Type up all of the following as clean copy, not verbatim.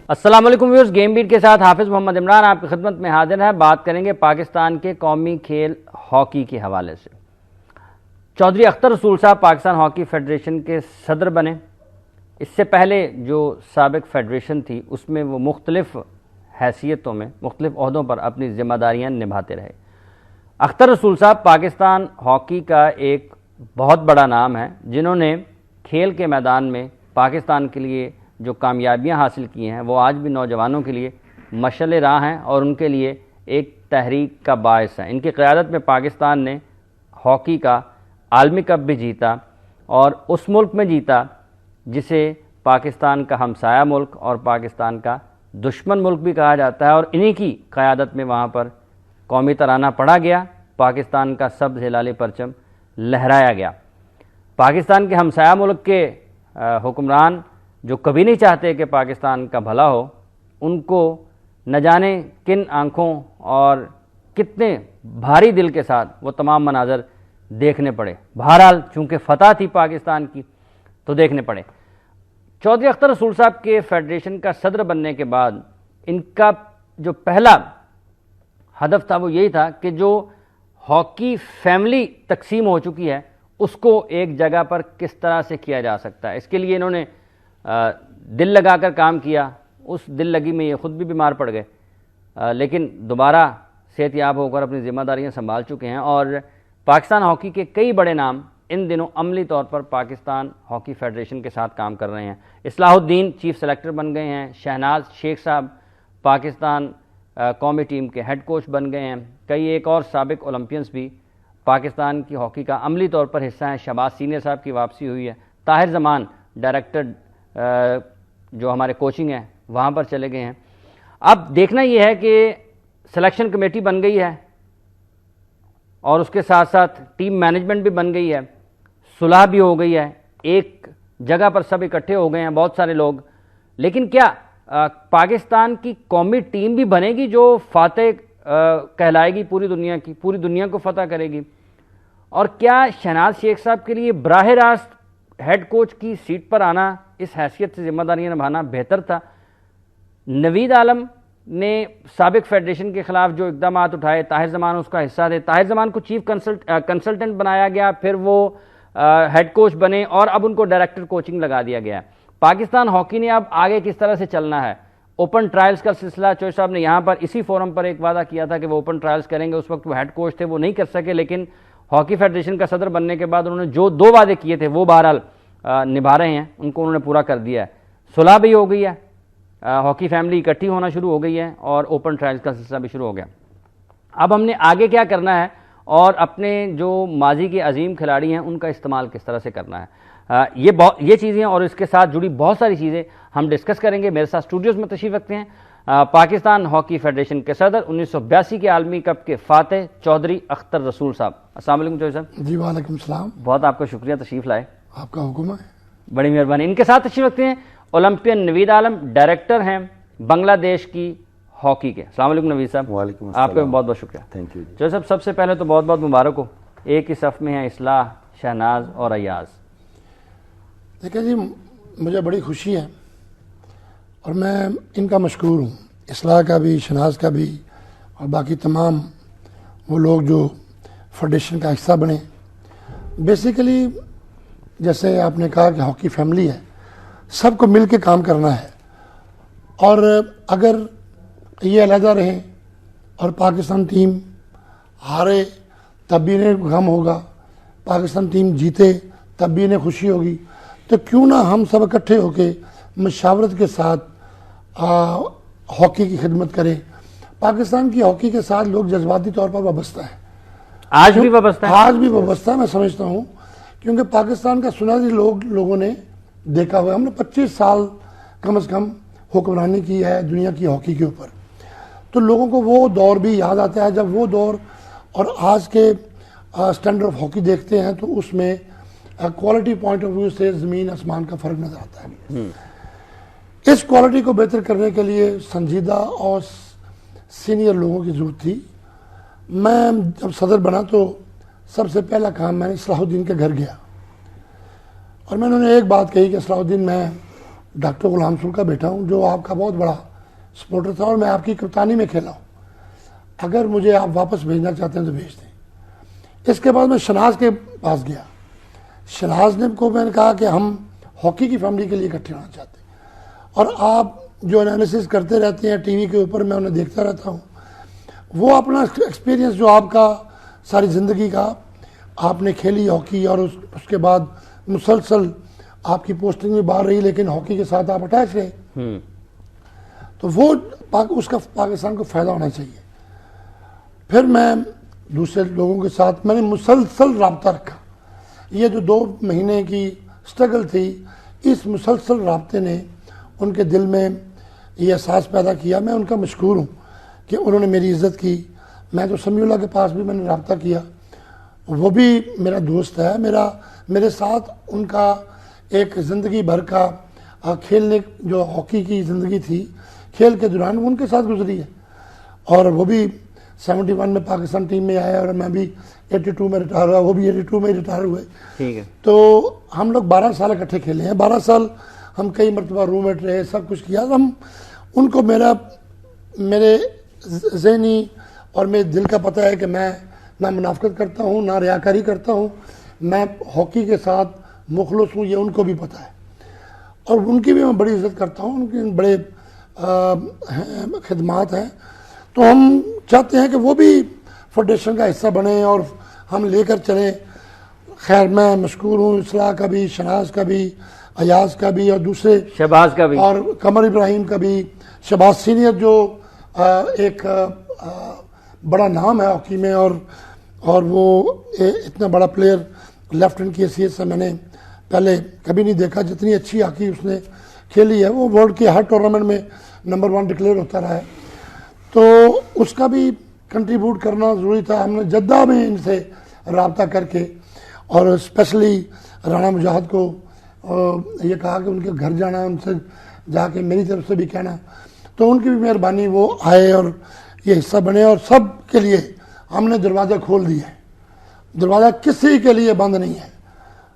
अस्सलाम वालेकुम viewers, game beat के साथ हाफिज़ मोहम्मद इमरान आपकी खिदमत में हाजिर है। बात करेंगे पाकिस्तान के कौमी खेल हॉकी के हवाले से। चौधरी अख्तर रसूल साहब पाकिस्तान हॉकी फेडरेशन के सदर बने। इससे पहले जो साबिक फेडरेशन थी उसमें वो मुख्तलिफ हैसियतों में मुख्तलिफ ओहदों पर अपनी ज़िम्मेदारियाँ निभाते रहे। अख्तर रसूल साहब पाकिस्तान हॉकी का एक बहुत बड़ा नाम है, जिन्होंने खेल के मैदान में पाकिस्तान के लिए जो कामयाबियां हासिल की हैं वो आज भी नौजवानों के लिए मशअल राह हैं और उनके लिए एक तहरीक का बायस है। इनकी क़यादत में पाकिस्तान ने हॉकी का आलमी कप भी जीता और उस मुल्क में जीता जिसे पाकिस्तान का हमसाया मुल्क और पाकिस्तान का दुश्मन मुल्क भी कहा जाता है, और इन्हीं की क़यादत में वहाँ पर कौमी तराना पढ़ा गया, पाकिस्तान का सब्ज़ हिलाली परचम लहराया गया। पाकिस्तान के हमसाया मुल्क के हुक्मरान जो कभी नहीं चाहते कि पाकिस्तान का भला हो, उनको न जाने किन आँखों और कितने भारी दिल के साथ वो तमाम मनाजर देखने पड़े। बहरहाल चूँकि फ़तह थी पाकिस्तान की तो देखने पड़े। चौधरी अख्तर रसूल साहब के फेडरेशन का सदर बनने के बाद इनका जो पहला हदफ था वो यही था कि जो हॉकी फैमिली तकसीम हो चुकी है उसको एक जगह पर किस तरह से किया जा सकता है। इसके लिए इन्होंने दिल लगाकर काम किया। उस दिल लगी में ये ख़ुद भी बीमार पड़ गए, लेकिन दोबारा सेहतयाब होकर अपनी ज़िम्मेदारियां संभाल चुके हैं और पाकिस्तान हॉकी के कई बड़े नाम इन दिनों अमली तौर पर पाकिस्तान हॉकी फेडरेशन के साथ काम कर रहे हैं। इस्लाहुद्दीन चीफ सेलेक्टर बन गए हैं, शहनाज शेख साहब पाकिस्तान कौमी टीम के हेड कोच बन गए हैं, कई एक और साबिक ओलंपियंस भी पाकिस्तान की हॉकी का अमली तौर पर हिस्सा हैं। शहबाज सीनियर साहब की वापसी हुई है, ताहिर जमान डायरेक्टर जो हमारे कोचिंग है वहाँ पर चले गए हैं। अब देखना यह है कि सिलेक्शन कमेटी बन गई है और उसके साथ साथ टीम मैनेजमेंट भी बन गई है, सुलह भी हो गई है, एक जगह पर सब इकट्ठे हो गए हैं बहुत सारे लोग। लेकिन क्या पाकिस्तान की कौमी टीम भी बनेगी जो फातेह कहलाएगी पूरी दुनिया की, पूरी दुनिया को फतह करेगी? और क्या शहनाज शेख साहब के लिए बराह रास्त हेड कोच की सीट पर आना, इस हैसियत से जिम्मेदारियां निभाना बेहतर था? नवीद आलम ने साबिक फेडरेशन के ख़िलाफ़ जो इक़दाम उठाए, ताहिर जमान उसका हिस्सा थे। ताहिर जमान को चीफ कंसल्टेंट बनाया गया, फिर वो हेड कोच बने और अब उनको डायरेक्टर कोचिंग लगा दिया गया। पाकिस्तान हॉकी ने अब आगे किस तरह से चलना है? ओपन ट्रायल्स का सिलसिला चौधरी साहब ने यहाँ पर इसी फोरम पर एक वादा किया था कि वो ओपन ट्रायल्स करेंगे। उस वक्त वो हेड कोच थे, वो नहीं कर सके, लेकिन हॉकी फेडरेशन का सदर बनने के बाद उन्होंने जो 2 वादे किए थे वो बहरहाल निभा रहे हैं, उनको उन्होंने पूरा कर दिया है। सुलह भी हो गई है, हॉकी फैमिली इकट्ठी होना शुरू हो गई है और ओपन ट्रायल्स का सिलसिला भी शुरू हो गया। अब हमने आगे क्या करना है और अपने जो माजी के अजीम खिलाड़ी हैं उनका इस्तेमाल किस तरह से करना है, ये चीज़ें और इसके साथ जुड़ी बहुत सारी चीज़ें हम डिस्कस करेंगे। मेरे साथ स्टूडियोज़ में तशरीफ़ रखते हैं पाकिस्तान हॉकी फेडरेशन के सदर, 1982 के आलमी कप के फातेह चौधरी अख्तर रसूल साहब। अस्सलाम वालेकुम चौधरी साहब। जी वालेकुम सलाम। बहुत आपका शुक्रिया तशरीफ़ लाए। आपका हुक्म है। बड़ी मेहरबानी। इनके साथ तशरीफ़ रखते हैं ओलंपियन नवीद आलम, डायरेक्टर हैं बांग्लादेश की हॉकी के। अस्सलाम वालेकुम नवीद साहब। वालेकुम अस्सलाम। आपका बहुत बहुत शुक्रिया। Thank you. चौधरी साहब, सबसे पहले तो बहुत बहुत मुबारक हो, एक ही सफ़ में हैं इस्लाह, शहनाज और अयाज। देखिए जी, मुझे बड़ी खुशी है और मैं इनका मशकूर हूँ, इस्लाह का भी, शहनाज का भी और बाकी तमाम वो लोग जो फेडरेशन का हिस्सा बने। बेसिकली जैसे आपने कहा कि हॉकी फैमिली है, सबको मिल के काम करना है और अगर ये अलहदा रहें और पाकिस्तान टीम हारे तब भी इन्हें गम होगा, पाकिस्तान टीम जीते तब भी इन्हें खुशी होगी, तो क्यों ना हम सब इकट्ठे होके मशावरत के साथ हॉकी की खिदमत करें। पाकिस्तान की हॉकी के साथ लोग जज्बाती तौर पर वाबस्ता है, आज भी वाबस्ता है। आज भी वाबस्ता है, मैं समझता हूँ, क्योंकि पाकिस्तान का सुनहरी लोगों ने देखा हुआ, हमने 25 साल कम से कम हुक्मरानी की है दुनिया की हॉकी के ऊपर, तो लोगों को वो दौर भी याद आता है जब वो दौर और आज के स्टैंडर्ड ऑफ हॉकी देखते हैं तो उसमें क्वालिटी पॉइंट ऑफ व्यू से ज़मीन आसमान का फ़र्क नज़र आता है। इस क्वालिटी को बेहतर करने के लिए संजीदा और सीनियर लोगों की ज़रूरत थी। मैं जब सदर बना तो सबसे पहला काम मैंने इस्लाहुद्दीन के घर गया और मैंने उन्हें एक बात कही कि इस्लाहुद्दीन, मैं डॉक्टर गुलाम सुल का बेटा हूँ, जो आपका बहुत बड़ा सपोर्टर था और मैं आपकी कप्तानी में खेला हूँ। अगर मुझे आप वापस भेजना चाहते हैं तो भेज दें। इसके बाद मैं शनाज के पास गया। शनाज ने को मैंने कहा कि हम हॉकी की फैमिली के लिए इकट्ठे होना चाहते हैं, और आप जो एनालिसिस करते रहते हैं टीवी के ऊपर, मैं उन्हें देखता रहता हूँ। वो अपना एक्सपीरियंस जो आपका सारी ज़िंदगी का आपने खेली हॉकी, और उसके बाद मुसलसल आपकी पोस्टिंग भी बाहर रही, लेकिन हॉकी के साथ आप अटैच रहे, तो वो उसका पाकिस्तान को फ़ायदा होना चाहिए। फिर मैं दूसरे लोगों के साथ मैंने मुसलसल रब्ता रखा। ये जो 2 महीने की स्ट्रगल थी, इस मुसलसल रब्ते ने उनके दिल में ये एहसास पैदा किया। मैं उनका मशकूर हूँ कि उन्होंने मेरी इज़्ज़त की। मैं तो समीउल्लाह के पास भी मैंने रब्ता किया, वो भी मेरा दोस्त है। मेरे साथ उनका एक ज़िंदगी भर का खेलने, जो हॉकी की ज़िंदगी थी, खेल के दौरान उनके साथ गुजरी है। और वो भी 71 में पाकिस्तान टीम में आया, और मैं भी 82 में रिटायर हुआ, वो भी 82 में रिटायर हुए। ठीक है। तो हम लोग 12 साल इकट्ठे खेले हैं। 12 साल हम कई मरतबा रूममेट रहे, सब कुछ किया। हम उनको मेरे ज़हनी और मेरे दिल का पता है कि मैं ना मुनाफिकत करता हूँ, ना रियाकारी करता हूँ। मैं हॉकी के साथ मुखलस हूँ, ये उनको भी पता है। और उनकी भी मैं बड़ी इज़्ज़त करता हूँ, उनके बड़े खिदमात हैं। तो हम चाहते हैं कि वो भी फेडरेशन का हिस्सा बने और हम लेकर चलें। खैर, मैं मशकूर हूँ इसलाह का भी, शनाज का भी, अयाज का भी, और दूसरे शहबाज का भी, और कमर इब्राहिम का भी। शहबाज सीनियर जो एक बड़ा नाम है हॉकी में, और वो इतना बड़ा प्लेयर लेफ्ट हैंड की हैसियत से मैंने पहले कभी नहीं देखा। जितनी अच्छी हॉकी उसने खेली है, वो वर्ल्ड के हर टूर्नामेंट में नंबर 1 डिक्लेयर होता रहा है। तो उसका भी कंट्रीब्यूट करना ज़रूरी था। हमने जद्दा में इनसे रब्ता करके, और स्पेशली राणा मुजाहिद को ये कहा कि उनके घर जाना, उनसे जाके मेरी तरफ से भी कहना। तो उनकी भी मेहरबानी, वो आए और ये हिस्सा बने, और सब के लिए हमने दरवाज़ा खोल दिया है। दरवाज़ा किसी के लिए बंद नहीं है।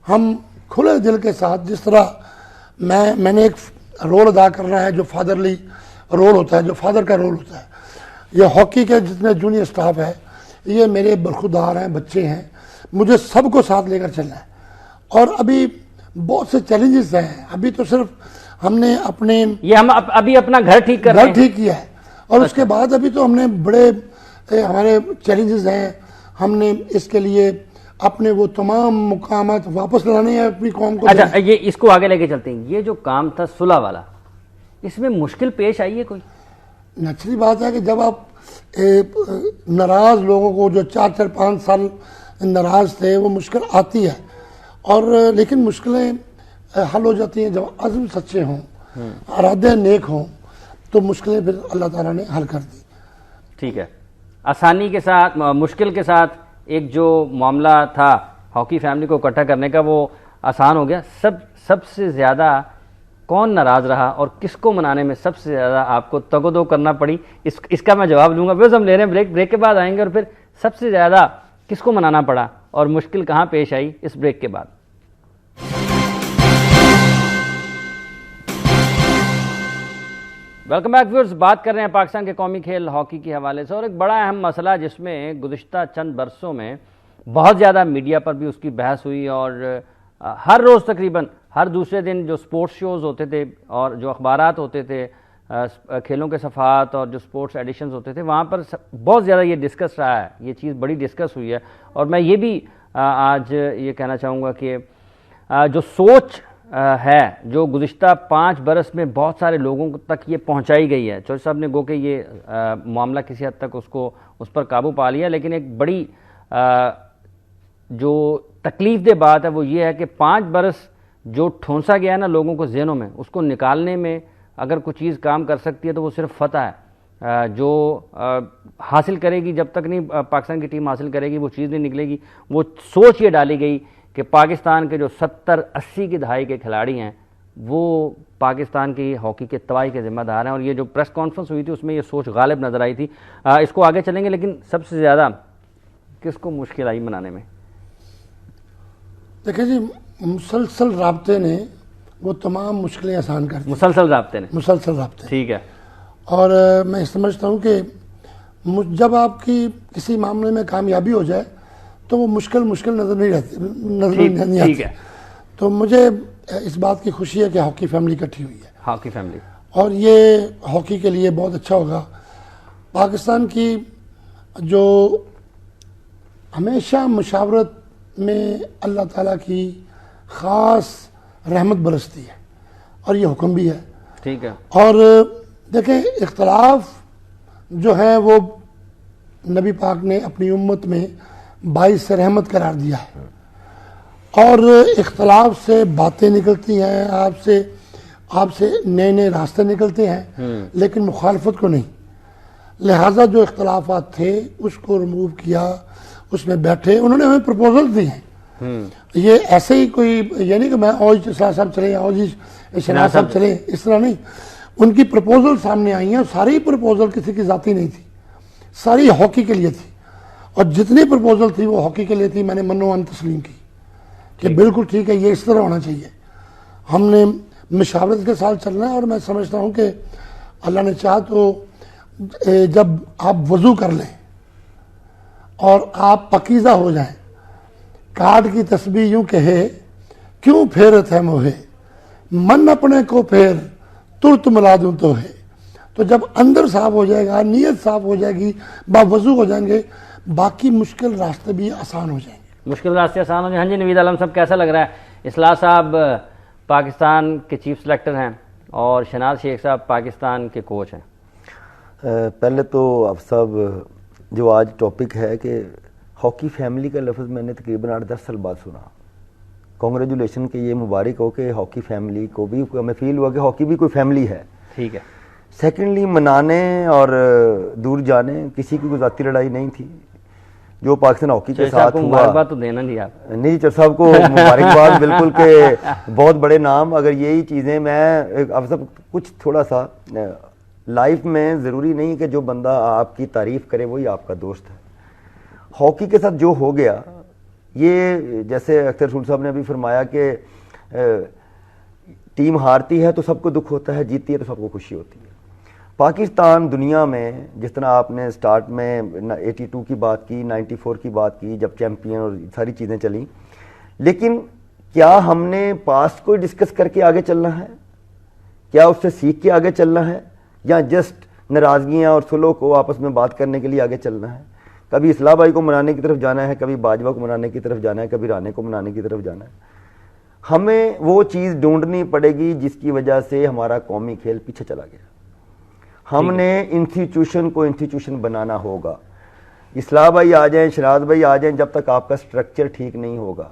हम खुले दिल के साथ, जिस तरह मैंने एक रोल अदा करना है जो फादरली रोल होता है, जो फादर का रोल होता है। ये हॉकी के जितने जूनियर स्टाफ है, ये मेरे बरखुदार हैं, बच्चे हैं। मुझे सबको साथ लेकर चलना है। और अभी बहुत से चैलेंजेस हैं। अभी तो सिर्फ हमने हम अभी अपना घर ठीक किया है, और उसके बाद अभी तो हमने बड़े हमारे चैलेंजेस हैं। हमने इसके लिए अपने वो तमाम मुकामात वापस लाने हैं अपनी कौम को। अच्छा, ये इसको आगे लेके चलते हैं। ये जो काम था सुलह वाला, इसमें मुश्किल पेश आई है कोई? नेचुरली बात है कि जब आप नाराज लोगों को, जो 4-5 साल नाराज थे, वो मुश्किल आती है। और लेकिन मुश्किलें हल हो जाती हैं जब अज़्म सच्चे हों, इरादे नेक हों, तो मुश्किलें फिर अल्लाह ताला ने हल कर दी। ठीक है। आसानी के साथ, मुश्किल के साथ एक जो मामला था हॉकी फैमिली को इकट्ठा करने का, वो आसान हो गया। सबसे ज़्यादा कौन नाराज़ रहा और किसको मनाने में सबसे ज़्यादा आपको तगोदो करना पड़ी? इसका मैं जवाब लूँगा। बस हम ले रहे हैं ब्रेक के बाद आएंगे, और फिर सबसे ज़्यादा किसको मनाना पड़ा और मुश्किल कहाँ पेश आई, इस ब्रेक के बाद। Welcome back viewers. बात कर रहे हैं पाकिस्तान के कौमी खेल हॉकी के हवाले से, और एक बड़ा अहम मसला जिसमें गुज़िश्ता चंद बरसों में बहुत ज़्यादा मीडिया पर भी उसकी बहस हुई, और हर रोज़ तकरीबन हर दूसरे दिन जो स्पोर्ट्स शोज़ होते थे और जो अखबारात होते थे, खेलों के सफ़ात और जो स्पोर्ट्स एडिशंस होते थे, वहाँ पर बहुत ज़्यादा ये डिस्कस रहा है। ये चीज़ बड़ी डिस्कस हुई है। और मैं ये भी आज ये कहना चाहूँगा कि जो सोच है, जो गुज़िश्ता 5 बरस में बहुत सारे लोगों तक ये पहुँचाई गई है। चौधरी साहब ने गो के ये मामला किसी हद तक उस पर काबू पा लिया, लेकिन एक बड़ी जो तकलीफ़देह बात है वो ये है कि 5 बरस जो ठूंसा गया है ना लोगों को ज़हनों में, उसको निकालने में अगर कोई चीज़ काम कर सकती है तो वो सिर्फ फतह है। जो हासिल करेगी, जब तक नहीं पाकिस्तान की टीम हासिल करेगी, वो चीज़ नहीं निकलेगी। वो सोच ये डाली गई कि पाकिस्तान के जो 70-80 की दहाई के खिलाड़ी हैं, वो पाकिस्तान की हॉकी के तबाही के ज़िम्मेदार हैं। और ये जो प्रेस कॉन्फ्रेंस हुई थी, उसमें ये सोच गालिब नज़र आई थी। इसको आगे चलेंगे, लेकिन सबसे ज़्यादा किसको मुश्किल आई मनाने में? देखिए जी, मुसलसल राब्ते ने वो तमाम मुश्किलें आसान कर दी, मुसलसल राब्ते ने। मुसलसल राब्ते। ठीक है। और मैं समझता हूँ कि जब आपकी किसी मामले में कामयाबी हो जाए तो वो मुश्किल नज़र नहीं ठीक आती। है। तो मुझे इस बात की खुशी है कि हॉकी फैमिली इकट्ठी हुई है, हॉकी फैमिली, और ये हॉकी के लिए बहुत अच्छा होगा। पाकिस्तान की जो हमेशा मुशावरत में अल्लाह ताला की ख़ास रहमत बरसती है और ये हुक्म भी है। ठीक है। और देखें, इख्तलाफ जो है वो नबी पाक ने अपनी उम्मत में बाइस रहमत करार दिया है, और इख्तलाफ से बातें निकलती हैं, आपसे नए नए रास्ते निकलते हैं, लेकिन मुखालफत को नहीं। लिहाजा जो इख्तलाफात थे उसको रिमूव किया, उसमें बैठे, उन्होंने हमें प्रपोजल दिए हैं। ये ऐसे ही कोई, ये नहीं कि मैं औज इस्लाह साहब चले, औज शनाज साहब चले, इस तरह नहीं। उनकी प्रपोजल सामने आई हैं, सारी प्रपोजल किसी की जाती नहीं थी, सारी हॉकी के लिए थी, और जितनी प्रपोजल थी वो हॉकी के लिए थी। मैंने मनो तस्लीम की कि बिल्कुल ठीक है, ये इस तरह होना चाहिए। हमने मशावरत के साथ चलना है, और मैं समझता हूँ कि अल्लाह ने चाहा तो जब आप वज़ू कर लें और आप पकीज़ा हो जाएं, काट की तस्बीह यूं कहे, क्यों फेरत है मोहे, मन अपने को फेर तुरत मिला दूं तो है। तो जब अंदर साफ हो जाएगा, नीयत साफ हो जाएगी, बावजू हो जाएंगे, बाकी मुश्किल रास्ते भी आसान हो जाएंगे। मुश्किल रास्ते आसान हो जाए। हाँ जी, नवीद आलम साहब, कैसा लग रहा है? इस्लाह साहब पाकिस्तान के चीफ सेलेक्टर हैं और शहनाज शेख साहब पाकिस्तान के कोच हैं। पहले तो आप सब, जो आज टॉपिक है कि हॉकी फैमिली का लफ्ज़ मैंने तकरीबन 8-10 साल बाद सुना। कॉन्ग्रेचुलेशन के ये मुबारक हो कि हॉकी फैमिली को भी हमें फील हुआ कि हॉकी भी कोई फैमिली है। ठीक है। सेकेंडली, मनाने और दूर जाने किसी की कोई ज़ाती लड़ाई नहीं थी। जो पाकिस्तान हॉकी के साथ हुआ, मुबारकबाद तो देना नहीं आप। नहीं, चर साहब को मुबारकबाद बिल्कुल के बहुत बड़े नाम। अगर यही चीज़ें, मैं अब सब कुछ थोड़ा सा लाइफ में ज़रूरी नहीं कि जो बंदा आपकी तारीफ़ करे वही आपका दोस्त है। हॉकी के साथ जो हो गया, ये जैसे अख्तर रसूल साहब ने अभी फरमाया कि टीम हारती है तो सबको दुख होता है, जीतती है तो सबको खुशी होती है। पाकिस्तान दुनिया में, जिस तरह आपने स्टार्ट में 82 की बात की, 94 की बात की, जब चैम्पियन और सारी चीज़ें चली, लेकिन क्या हमने पास्ट को डिस्कस करके आगे चलना है? क्या उससे सीख के आगे चलना है, या जस्ट नाराज़गियाँ और सुलह को आपस में बात करने के लिए आगे चलना है? कभी इस्लाह भाई को मनाने की तरफ जाना है, कभी बाजवा को मनाने की तरफ जाना है, कभी राणे को मनाने की तरफ जाना है। हमें वो चीज़ ढूंढनी पड़ेगी जिसकी वजह से हमारा कौमी खेल पीछे चला गया। हमने इंस्टीट्यूशन को इंस्टीट्यूशन बनाना होगा। इस्लाह भाई आ जाएं, शहनाज भाई आ जाएं, जब तक आपका स्ट्रक्चर ठीक नहीं होगा,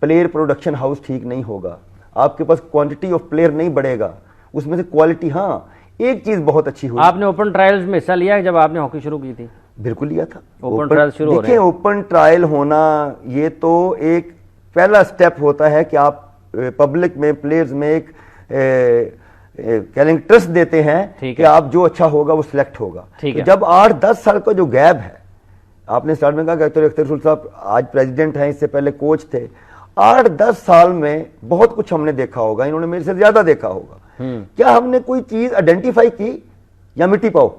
प्लेयर प्रोडक्शन हाउस ठीक नहीं होगा, आपके पास क्वांटिटी ऑफ प्लेयर नहीं बढ़ेगा, उसमें से क्वालिटी। हाँ, एक चीज़ बहुत अच्छी हुई, आपने ओपन ट्रायल्स में हिस्सा लिया जब आपने हॉकी शुरू की थी? बिल्कुल लिया था। ओपन ट्रायल शुरू हो रहे हैं। ओपन ट्रायल होना ये तो एक पहला स्टेप होता है कि आप पब्लिक में, प्लेयर्स में एक ट्रस्ट देते हैं कि आप जो अच्छा होगा वो सिलेक्ट होगा। तो जब 8-10 साल का जो गैप है, आपने स्टार्ट में कहा कि अख्तर रसूल साहब आज प्रेसिडेंट हैं, इससे पहले कोच थे। 8-10 साल में बहुत कुछ हमने देखा होगा, इन्होंने मेरे से ज्यादा देखा होगा। क्या हमने कोई चीज आइडेंटिफाई की या मिट्टी पाओ?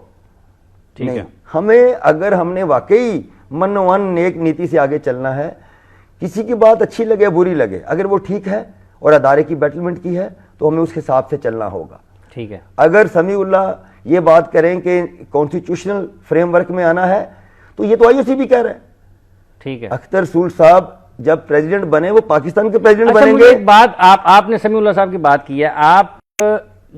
नहीं। हमें, अगर हमने वाकई मनोवन नेक नीति से आगे चलना है, किसी की बात अच्छी लगे बुरी लगे, अगर वो ठीक है और अदारे की बेटलमेंट की है तो हमें उस हिसाब से चलना होगा। ठीक है। अगर समीउल्लाह ये बात करें कि कॉन्स्टिट्यूशनल फ्रेमवर्क में आना है, तो ये तो आईओसी भी कह रहे हैं। ठीक है। अख्तर रसूल साहब जब प्रेसिडेंट बने, वो पाकिस्तान के प्रेसिडेंट अच्छा, बनेंगे। एक बात, आपने समीउल्लाह साहब की बात की है, आप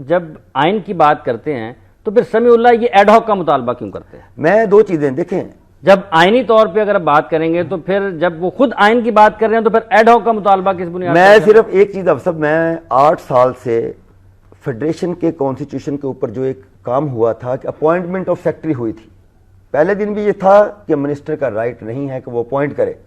जब आइन की बात करते हैं तो फिर समीउल्लाह ये एडहॉक का मुतालबा क्यों करते हैं? मैं दो चीजें देखें, जब आइनी तौर पे अगर बात करेंगे तो फिर जब वो खुद आइन की बात कर रहे हैं तो फिर एडहॉक का मुतालबा किस बुनियाद पर? मैं सिर्फ एक चीज, अब सब, मैं 8 साल से फेडरेशन के कॉन्स्टिट्यूशन के ऊपर जो एक काम हुआ था कि अपॉइंटमेंट ऑफ सेक्रेटरी हुई थी। पहले दिन भी ये था कि मिनिस्टर का राइट नहीं है कि वो अपॉइंट करे,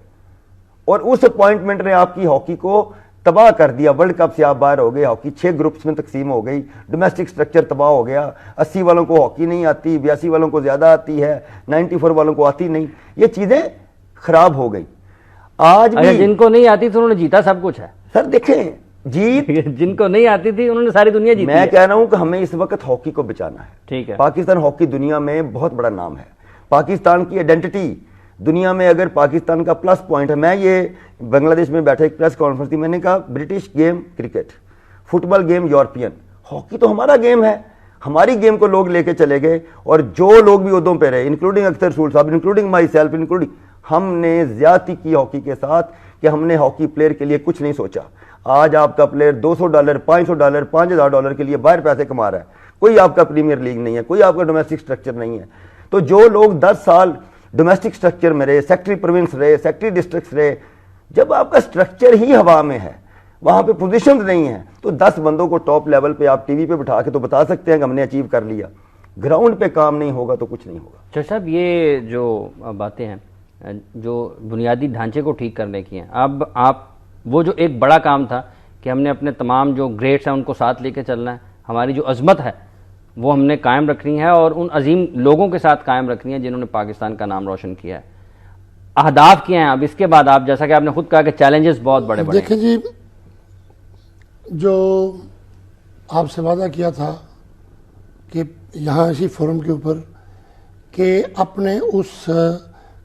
और उस अपॉइंटमेंट ने आपकी हॉकी को तबाह कर दिया। वर्ल्ड कप से आप बाहर हो गए, हॉकी 6 ग्रुप्स में तकसीम हो गई, डोमेस्टिक स्ट्रक्चर तबाह हो गया। 80 वालों को हॉकी नहीं आती, 82 वालों को ज्यादा आती है, 94 वालों को आती नहीं, ये चीजें खराब हो गई। आज भी जिनको नहीं आती तो उन्होंने जीता सब कुछ है। सर देखें, जीत जिनको नहीं आती थी उन्होंने सारी दुनिया जीती मैं है। कह रहा हूं कि हमें इस वक्त हॉकी को बचाना है। ठीक है। पाकिस्तान हॉकी दुनिया में बहुत बड़ा नाम है। पाकिस्तान की आइडेंटिटी दुनिया में, अगर पाकिस्तान का प्लस पॉइंट है, मैं ये बांग्लादेश में बैठा एक प्रेस कॉन्फ्रेंस थी, मैंने कहा British game cricket, football game European, hockey तो हमारा गेम है। हमारी गेम को लोग लेके चले गए और जो लोग भी उहदों पे रहे, इंक्लूडिंग अख्तर रसूल साहब, इंक्लूडिंग माई सेल्फ, इंक्लूडिंग, हमने ज्यादती की हॉकी के साथ कि हमने हॉकी प्लेयर के लिए कुछ नहीं सोचा। आज आपका प्लेयर $200, $500, $5000 के लिए बाहर पैसे कमा रहा है। कोई आपका प्रीमियर लीग नहीं है, कोई आपका डोमेस्टिक स्ट्रक्चर नहीं है। तो जो लोग 10 साल डोमेस्टिक स्ट्रक्चर में रहे, सेक्रेटरी प्रोविंस रहे, सेक्रेटरी डिस्ट्रिक्ट रहे, जब आपका स्ट्रक्चर ही हवा में है, वहां पे पोजीशन नहीं है, तो 10 बंदों को टॉप लेवल पे आप टीवी पे बिठा के तो बता सकते हैं कि हमने अचीव कर लिया। ग्राउंड पे काम नहीं होगा तो कुछ नहीं होगा। चौधरी साहब, ये जो बातें हैं जो बुनियादी ढांचे को ठीक करने की हैं, अब आप वो जो एक बड़ा काम था कि हमने अपने तमाम जो ग्रेड्स हैं उनको साथ लेके चलना है, हमारी जो अजमत है वो हमने कायम रखनी है और उन अजीम लोगों के साथ कायम रखनी है जिन्होंने पाकिस्तान का नाम रोशन किया है। अहदाफ क्या हैं अब इसके बाद? आप जैसा कि आपने खुद कहा कि चैलेंजेस बहुत बड़े बड़े। देखिए जी, जो आपसे वादा किया था कि यहाँ इसी फोरम के ऊपर कि अपने उस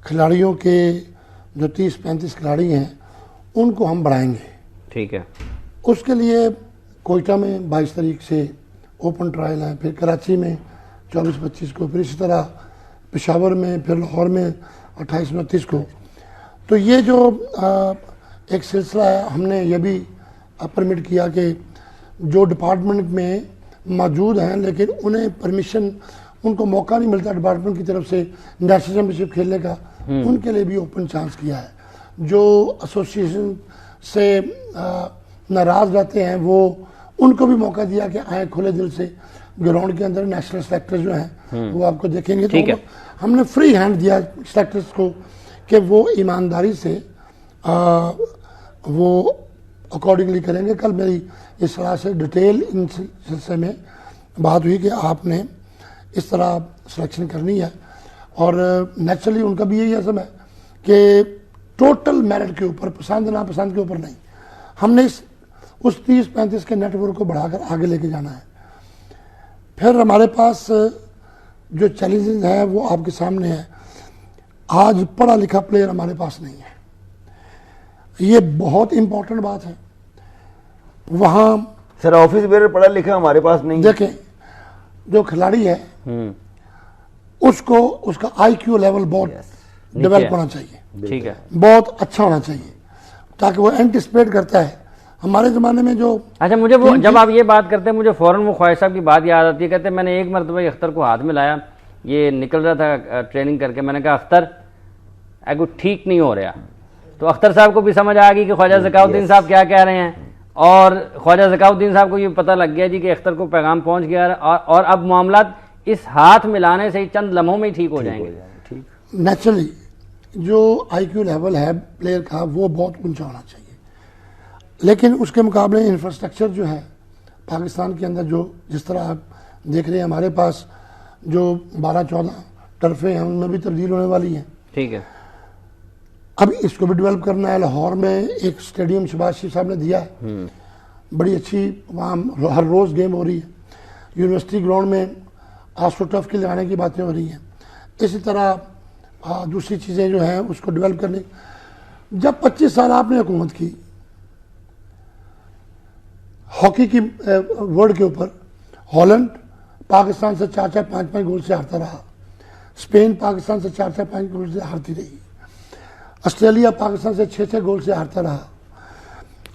खिलाड़ियों के जो 30-35 खिलाड़ी हैं उनको हम बढ़ाएंगे। ठीक है। उसके लिए कोयटा में 22 तारीख से ओपन ट्रायल है, फिर कराची में 24-25 को, फिर इसी तरह पेशावर में, फिर लाहौर में 28-29 को। तो ये जो एक सिलसिला है, हमने ये भी परमिट किया कि जो डिपार्टमेंट में मौजूद हैं लेकिन उन्हें परमिशन, उनको मौका नहीं मिलता डिपार्टमेंट की तरफ से नेशनल चैम्पियनशिप खेलने का, उनके लिए भी ओपन चांस किया है। जो एसोसिएशन से नाराज रहते हैं वो उनको भी मौका दिया कि आए खुले दिल से ग्राउंड के अंदर। नेशनल सेलेक्टर जो हैं वो आपको देखेंगे, तो हमने फ्री हैंड दिया सेलेक्टर्स को कि वो ईमानदारी से वो अकॉर्डिंगली करेंगे। कल मेरी इस तरह से डिटेल इन सिलसिले में बात हुई कि आपने इस तरह सिलेक्शन करनी है और नेचुरली उनका भी यही अज़म है कि टोटल मेरिट के ऊपर, पसंद नापसंद के ऊपर नहीं, हमने उस 30-35 के नेटवर्क को बढ़ाकर आगे लेके जाना है। फिर हमारे पास जो चैलेंजेस हैं वो आपके सामने है। आज पढ़ा लिखा प्लेयर हमारे पास नहीं है, ये बहुत इंपॉर्टेंट बात है। वहाँ सर ऑफिस बेयर पढ़ा लिखा हमारे पास नहीं। देखें, जो खिलाड़ी है उसको उसका IQ लेवल बहुत डेवलप होना चाहिए। ठीक है। बहुत अच्छा होना चाहिए ताकि वो एंटिसिपेट करता है। हमारे ज़माने में जो, अच्छा, मुझे वो जब आप ये बात करते हैं मुझे फ़ौरन वो ख्वाहिश साहब की बात याद आती है। कहते हैं मैंने एक मरतबा अख्तर को हाथ में लाया, ये निकल रहा था ट्रेनिंग करके, मैंने कहा अख्तर एगो ठीक नहीं हो रहा। तो अख्तर साहब को भी समझ आ गई कि ख्वाजा ज़काउद्दीन साहब क्या कह रहे हैं और ख्वाजा ज़काउद्दीन साहब को ये पता लग गया जी कि अख्तर को पैगाम पहुंच गया और अब मामला इस हाथ मिलाने से ही चंद लम्हों में ही ठीक हो जाएंगे। ठीक, नेचुरली जो IQ लेवल है प्लेयर का वो बहुत ऊंचा होना चाहिए, लेकिन उसके मुकाबले इंफ्रास्ट्रक्चर जो है पाकिस्तान के अंदर, जो जिस तरह आप देख रहे हैं हमारे पास जो 12-14 टर्फे हैं उनमें भी तब्दील होने वाली हैं। ठीक है। अब इसको भी डेवलप करना है। लाहौर में एक स्टेडियम शहबाज शरीफ साहब ने दिया है, बड़ी अच्छी, वहाँ हर रोज़ गेम हो रही है। यूनिवर्सिटी ग्राउंड में आस्ट्रोटर्फ के लगाने की बातें हो रही हैं। इसी तरह दूसरी चीज़ें जो हैं उसको डेवलप करने। जब 25 साल आपने हुकूमत की हॉकी की वर्ल्ड के ऊपर, हॉलैंड पाकिस्तान से 4-4, 5-5 गोल से हारता रहा, स्पेन पाकिस्तान से 4-4, 5 गोल से हारती रही, ऑस्ट्रेलिया पाकिस्तान से 6-6 गोल से हारता रहा,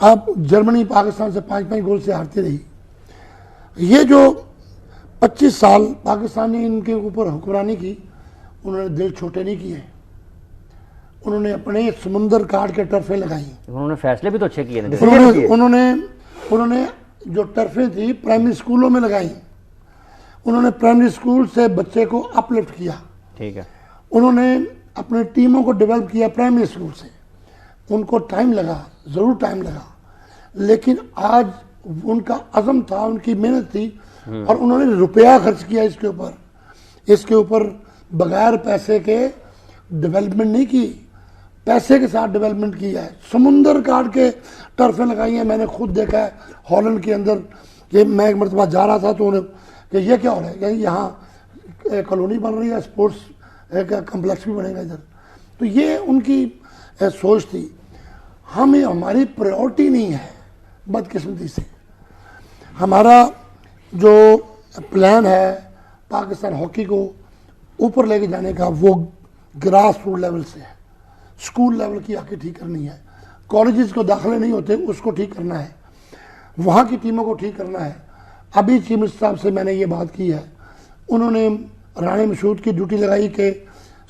अब जर्मनी पाकिस्तान से 5-5 गोल से हारती रही। ये जो 25 साल पाकिस्तान ने इनके ऊपर हुक्मरानी की, उन्होंने दिल छोटे नहीं किए, उन्होंने अपने समुंदर काट के टर्फे लगाई। उन्होंने फैसले भी तो अच्छे किए ना। उन्होंने जो टर्फे थी प्राइमरी स्कूलों में लगाई, उन्होंने प्राइमरी स्कूल से बच्चे को अपलिफ्ट किया। ठीक है। उन्होंने अपने टीमों को डेवलप किया प्राइमरी स्कूल से। उनको टाइम लगा, ज़रूर टाइम लगा, लेकिन आज उनका अज़म था, उनकी मेहनत थी और उन्होंने रुपया खर्च किया इसके ऊपर बगैर पैसे के डेवलपमेंट नहीं की। पैसे के साथ डेवलपमेंट किया है, समुंदर काट के टर्फें लगाई हैं। मैंने खुद देखा है हॉलैंड के अंदर कि मैं एक मरतबा जा रहा था तो उन्हें कि ये क्या हो रहा है, कि यहाँ कॉलोनी बन रही है, स्पोर्ट्स कम्प्लेक्स भी बनेगा इधर। तो ये उनकी सोच थी। हमें हमारी प्रायोरिटी नहीं है बदकिस्मती से। हमारा जो प्लान है पाकिस्तान हॉकी को ऊपर लेके जाने का वो ग्रास रूट लेवल से है। स्कूल लेवल की हॉकी ठीक करनी है, कॉलेजेस को दाखिले नहीं होते उसको ठीक करना है, वहाँ की टीमों को ठीक करना है। अभी चीफ मिनिस्टर साहब से मैंने ये बात की है, उन्होंने रानी मशहूद की ड्यूटी लगाई कि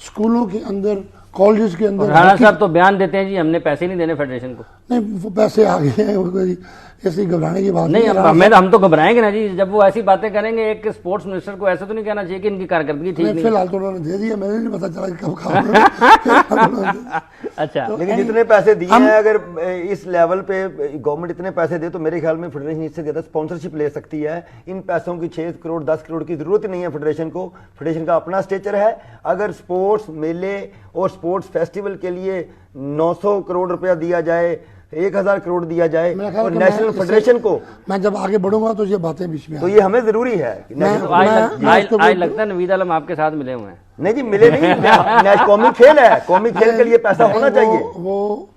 स्कूलों के अंदर, कॉलेजेस के अंदर। राणा साहब तो बयान देते हैं जी हमने पैसे नहीं देने फेडरेशन को। नहीं, वो पैसे आ गए हैं, वो कोई ऐसी घबराने की बात नहीं, है। हम तो घबराएंगे ना जी जब वो ऐसी बातें करेंगे। एक स्पोर्ट्स मिनिस्टर को ऐसे तो नहीं कहना चाहिए कि इनकी कारकर्दगी ठीक नहीं। फिलहाल तो उन्होंने दे दिया, मैंने नहीं पता चला कब खा। अच्छा, लेकिन जितने पैसे दिए हैं, अगर इस लेवल पे गवर्नमेंट इतने पैसे दे तो मेरे ख्याल में फेडरेशन इससे ज्यादा स्पॉन्सरशिप ले सकती है। इन पैसों की 6 करोड़ 10 करोड़ की जरूरत नहीं है फेडरेशन को। फेडरेशन का अपना स्ट्रक्चर है। अगर स्पोर्ट्स मेले और स्पोर्ट्स फेस्टिवल के लिए 900 करोड़ रुपया दिया जाए, 1000 करोड़ दिया जाए और नेशनल फेडरेशन को, मैं जब आगे बढ़ूंगा तो ये बातें बीच में तो ये हमें जरूरी है। आज लगता है नवीद आलम आपके साथ मिले हुए हैं। नहीं जी, मिले नहीं। कौमी खेल है, कौमी खेल के लिए पैसा होना चाहिए। वो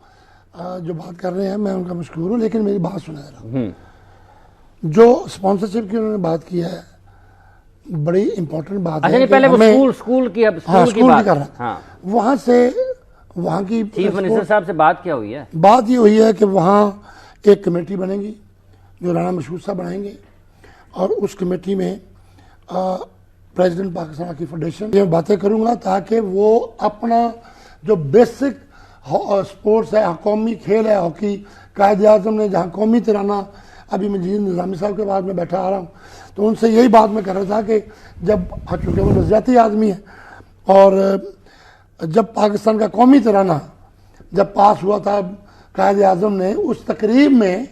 जो बात कर रहे हैं मैं उनका मशहूर हूँ, लेकिन मेरी बात सुना जरा। जो स्पॉन्सरशिप की उन्होंने बात की है बड़ी इंपॉर्टेंट बात अच्छा, है। पहले वो स्कूल की बात कर रहा है। वहां से वहाँ की चीफ मिनिस्टर साहब से बात क्या हुई है? बात ये हुई है कि वहाँ एक कमेटी बनेगी जो राणा मशहूद साहब बनाएंगे और उस कमेटी में प्रेसिडेंट पाकिस्तान हॉकी फेडरेशन ये बातें करूँगा ताकि वो अपना जो बेसिक स्पोर्ट्स है, कौमी खेल है हॉकी, कायदे आज़म ने जहाँ कौमी तिराना, अभी मजीद निज़ामी साहब के बाद में बैठा आ रहा हूँ तो उनसे यही बात मैं कर रहा था कि जब चूँकि वो नज़रियाती आदमी है और जब पाकिस्तान का कौमी तिराना जब पास हुआ था कायदे आज़म ने उस तकरीब में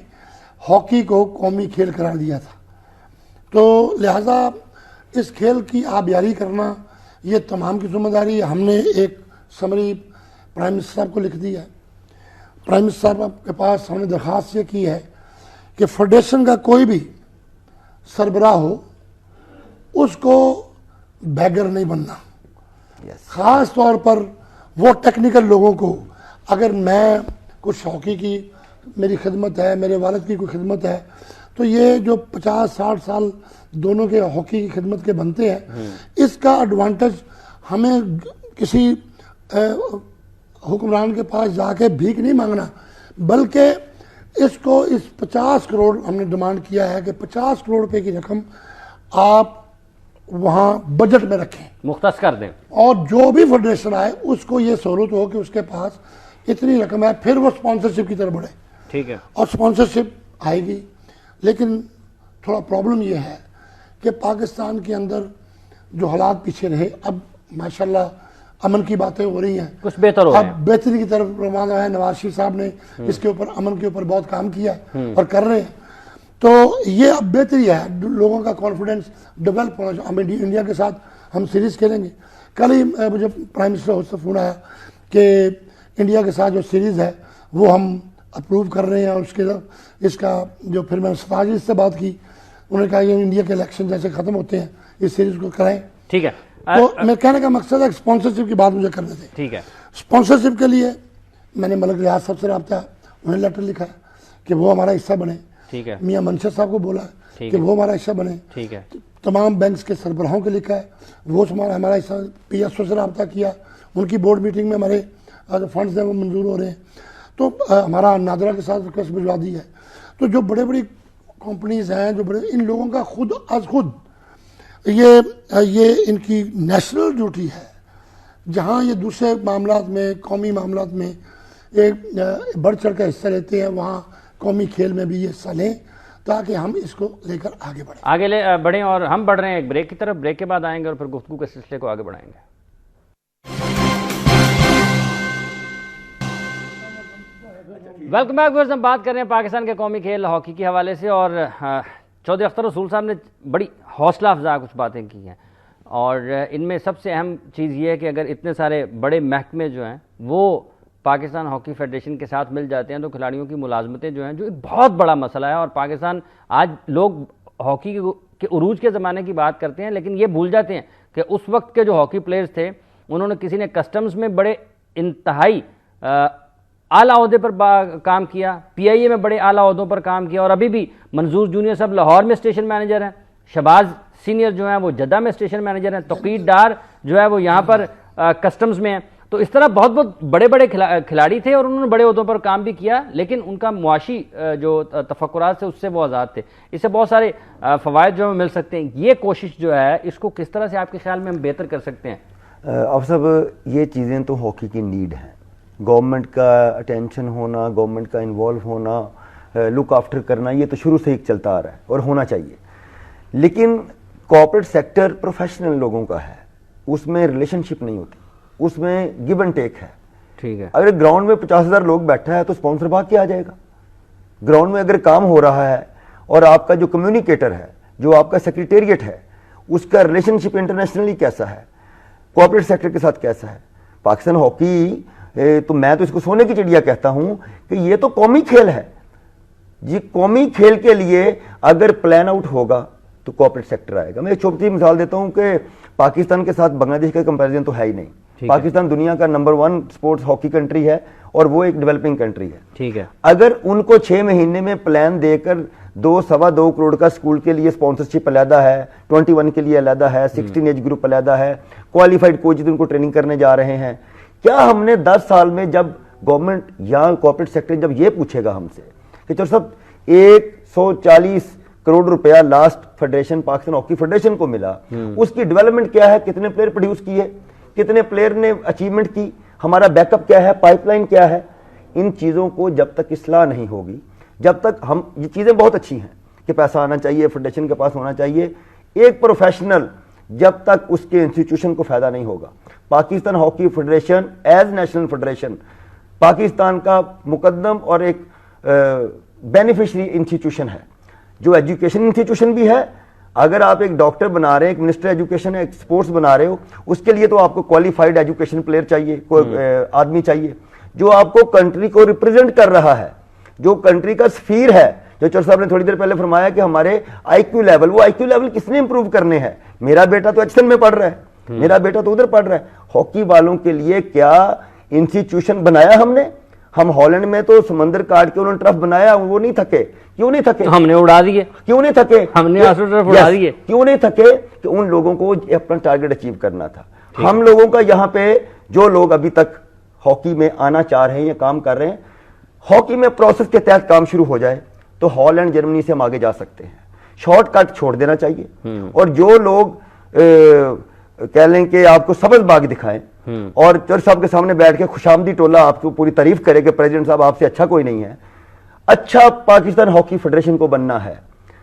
हॉकी को कौमी खेल करार दिया था। तो लिहाजा इस खेल की आबियारी करना ये तमाम की जिम्मेदारी है। हमने एक समरी प्राइम मिनिस्टर साहब को लिख दी है। प्राइम मिनिस्टर साहब के पास हमने दरख्वास्त ये की है कि फेडरेशन का कोई भी सरबराह हो उसको बैगर नहीं बनना। ख़ास तौर पर वो टेक्निकल लोगों को, अगर मैं कुछ हॉकी की मेरी खिदमत है, मेरे वालिद की कोई खिदमत है, तो ये जो 50-60 साल दोनों के हॉकी की खिदमत के बनते हैं, इसका एडवांटेज हमें किसी हुक्मरान के पास जाके भीख नहीं मांगना, बल्कि इसको इस 50 करोड़ हमने डिमांड किया है कि 50 करोड़ रुपए की रकम आप वहाँ बजट में रखें, मुख्तस कर दें, और जो भी फेडरेशन आए उसको ये सहूलत हो कि उसके पास इतनी रकम है, फिर वो स्पॉन्सरशिप की तरफ बढ़े। ठीक है, और स्पॉन्सरशिप आएगी। लेकिन थोड़ा प्रॉब्लम ये है कि पाकिस्तान के अंदर जो हालात पीछे रहे, अब माशाल्लाह अमन की बातें हो रही हैं, कुछ बेहतर हो, अब बेहतरी की तरफ रवाना है। नवाज शरीफ साहब ने इसके ऊपर, अमन के ऊपर बहुत काम किया और कर रहे हैं। तो ये अब बेहतरी है, लोगों का कॉन्फिडेंस डेवलप होना चाहिए। हम इंडिया के साथ हम सीरीज़ खेलेंगे। कल ही मुझे प्राइम मिनिस्टर से फ़ोन आया कि इंडिया के साथ जो सीरीज़ है वो हम अप्रूव कर रहे हैं और उसके इसका जो, फिर मैंने सताजी से बात की, उन्होंने कहा कि इंडिया के इलेक्शन जैसे ख़त्म होते हैं इस सीरीज़ को कराएं। ठीक है, तो मैं कहने का मकसद है स्पॉन्सरशिप की बात मुझे करने थे। ठीक है, स्पॉन्सरशिप के लिए मैंने मलिक रियाज साहब से रब्ता, उन्हें लेटर लिखा कि वो हमारा हिस्सा बने। ठीक है, मियाँ मनशर साहब को बोला कि वो हमारा हिस्सा बने। ठीक है, तमाम बैंक्स के सरबराहों को लिखा है वो हमारा हिस्सा, PSO से रब्ता किया, उनकी बोर्ड मीटिंग में हमारे जो फंड्स हैं वो मंजूर हो रहे हैं। तो हमारा नादरा के साथ रिक्वेस्ट भिजवा दी है। तो जो बड़े बड़ी कंपनीज हैं, जो बड़े, इन लोगों का खुद अज खुद ये इनकी नेशनल ड्यूटी है, जहाँ ये दूसरे मामलात में, कौमी मामलात में एक बढ़ चढ़ कर हिस्सा लेते हैं, वहाँ कौमी खेल में भी ये हिस्सा लें ताकि हम इसको लेकर आगे बढ़ें। और हम बढ़ रहे हैं एक ब्रेक की तरफ। ब्रेक के बाद आएंगे और फिर गुफ्तगू के सिलसिले को आगे बढ़ाएंगे। Welcome back viewers. हम बात कर रहे हैं पाकिस्तान के कौमी खेल हॉकी के हवाले से और चौधरी अख्तर रसूल साहब ने बड़ी हौसला अफजा कुछ बातें की हैं और इनमें सबसे अहम चीज़ ये है कि अगर इतने सारे बड़े महकमे जो हैं वो पाकिस्तान हॉकी फेडरेशन के साथ मिल जाते हैं तो खिलाड़ियों की मुलाजमतें जो हैं, जो एक बहुत बड़ा मसला है। और पाकिस्तान आज लोग हॉकी के उरूज के ज़माने की बात करते हैं, लेकिन ये भूल जाते हैं कि उस वक्त के जो हॉकी प्लेयर्स थे, उन्होंने किसी ने कस्टम्स में बड़े इंतहाई आला ओहदे पर काम किया, PIA में बड़े आला ओहदों पर काम किया, और अभी भी मंजूर जूनियर साहब लाहौर में स्टेशन मैनेजर हैं, शहबाज सीनियर जो हैं वो जद्दा में स्टेशन मैनेजर हैं, तौकीर डार जो है वो यहाँ पर कस्टम्स में हैं। तो इस तरह बहुत बहुत बड़े बड़े खिलाड़ी थे और उन्होंने बड़े ओहदों पर काम भी किया, लेकिन उनका मुआशी जो तफक्कुरात थे उससे वो आज़ाद थे। इससे बहुत सारे फ़वाइद जो हमें मिल सकते हैं। ये कोशिश जो है, इसको किस तरह से आपके ख्याल में हम बेहतर कर सकते हैं? अब सब ये चीज़ें तो हॉकी की नीड हैं। गवर्नमेंट का अटेंशन होना, गवर्नमेंट का इन्वॉल्व होना, लुक आफ्टर करना, ये तो शुरू से ही चलता आ रहा है और होना चाहिए। लेकिन कॉर्पोरेट सेक्टर प्रोफेशनल लोगों का है, उसमें रिलेशनशिप नहीं होती, उसमें गिव एंड टेक है। ठीक है। अगर ग्राउंड में 50,000 लोग बैठा है तो स्पॉन्सर भाग के आ जाएगा। ग्राउंड में अगर काम हो रहा है और आपका जो कम्युनिकेटर है, जो आपका सेक्रेटेरिएट है, उसका रिलेशनशिप इंटरनेशनली कैसा है, कॉर्पोरेट सेक्टर के साथ कैसा है। पाकिस्तान हॉकी तो मैं तो इसको सोने की चिड़िया कहता हूं कि ये तो कौमी खेल है। ये कौमी खेल के लिए अगर प्लान आउट होगा तो कॉर्पोरेट सेक्टर आएगा। मैं एक छोटी मिसाल देता हूं कि पाकिस्तान के साथ बांग्लादेश का कंपैरिजन तो है ही नहीं। पाकिस्तान दुनिया का नंबर 1 स्पोर्ट्स हॉकी कंट्री है और वो एक डेवलपिंग कंट्री है। ठीक है। अगर उनको 6 महीने में प्लान देकर 2-2.25 करोड़ का स्कूल के लिए स्पॉन्सरशिप अलहदा है, 21 के लिए अलहदा है, 16 एज ग्रुप अलहदा है, क्वालिफाइड कोच उनको ट्रेनिंग करने जा रहे हैं, क्या हमने 10 साल में जब गवर्नमेंट या कॉर्पोरेट सेक्टर जब ये पूछेगा हमसे कि चलो सब 140 करोड़ रुपया last federation Pakistan hockey federation को मिला, उसकी डेवलपमेंट क्या है, कितने प्लेयर प्रोड्यूस किए, कितने प्लेयर ने अचीवमेंट की, हमारा बैकअप क्या है, पाइपलाइन क्या है, इन चीज़ों को जब तक इस्लाह नहीं होगी, जब तक हम, ये चीज़ें बहुत अच्छी हैं कि पैसा आना चाहिए, फेडरेशन के पास होना चाहिए, एक प्रोफेशनल जब तक उसके इंस्टीट्यूशन को फायदा नहीं होगा। Pakistan hockey federation as national federation Pakistan का मुकद्दम और एक बेनिफिशियरी इंस्टीट्यूशन है, जो एजुकेशन इंस्टीट्यूशन भी है। अगर आप एक डॉक्टर बना रहे हैं, एक मिनिस्टर एजुकेशन है, एक स्पोर्ट्स बना रहे हो, उसके लिए तो आपको क्वालिफाइड एजुकेशन प्लेयर चाहिए, कोई आदमी चाहिए जो आपको कंट्री को रिप्रेजेंट कर रहा है, जो कंट्री का सफीर है। जो चौर साहब ने थोड़ी देर पहले फरमाया कि हमारे IQ लेवल, वो IQ लेवल किसने इंप्रूव करने हैं? मेरा बेटा तो एक्शन में पढ़ रहा है, मेरा बेटा तो उधर पढ़ रहा है। हॉकी वालों के लिए क्या इंस्टीट्यूशन बनाया हमने? हम हॉलैंड में तो समंदर काट के उन्होंने टर्फ बनाया, वो नहीं थके। क्यों नहीं थके? हमने उड़ा दिए। क्यों नहीं थके? हमने आंसू टर्फ उड़ा दिए। क्यों नहीं थके? कि उन लोगों को अपना टारगेट अचीव करना था। हम लोगों का यहाँ पे जो लोग अभी तक हॉकी में आना चाह रहे हैं या काम कर रहे हैं, हॉकी में प्रोसेस के तहत काम शुरू हो जाए तो हॉलैंड जर्मनी से हम आगे जा सकते हैं। शॉर्टकट छोड़ देना चाहिए और जो लोग कह लें कि आपको सबज बाग दिखाएं और चौर साहब के सामने बैठ के खुशामदी टोला आपको पूरी तारीफ करे कि प्रेसिडेंट साहब आपसे अच्छा कोई नहीं है। अच्छा पाकिस्तान हॉकी फेडरेशन को बनना है,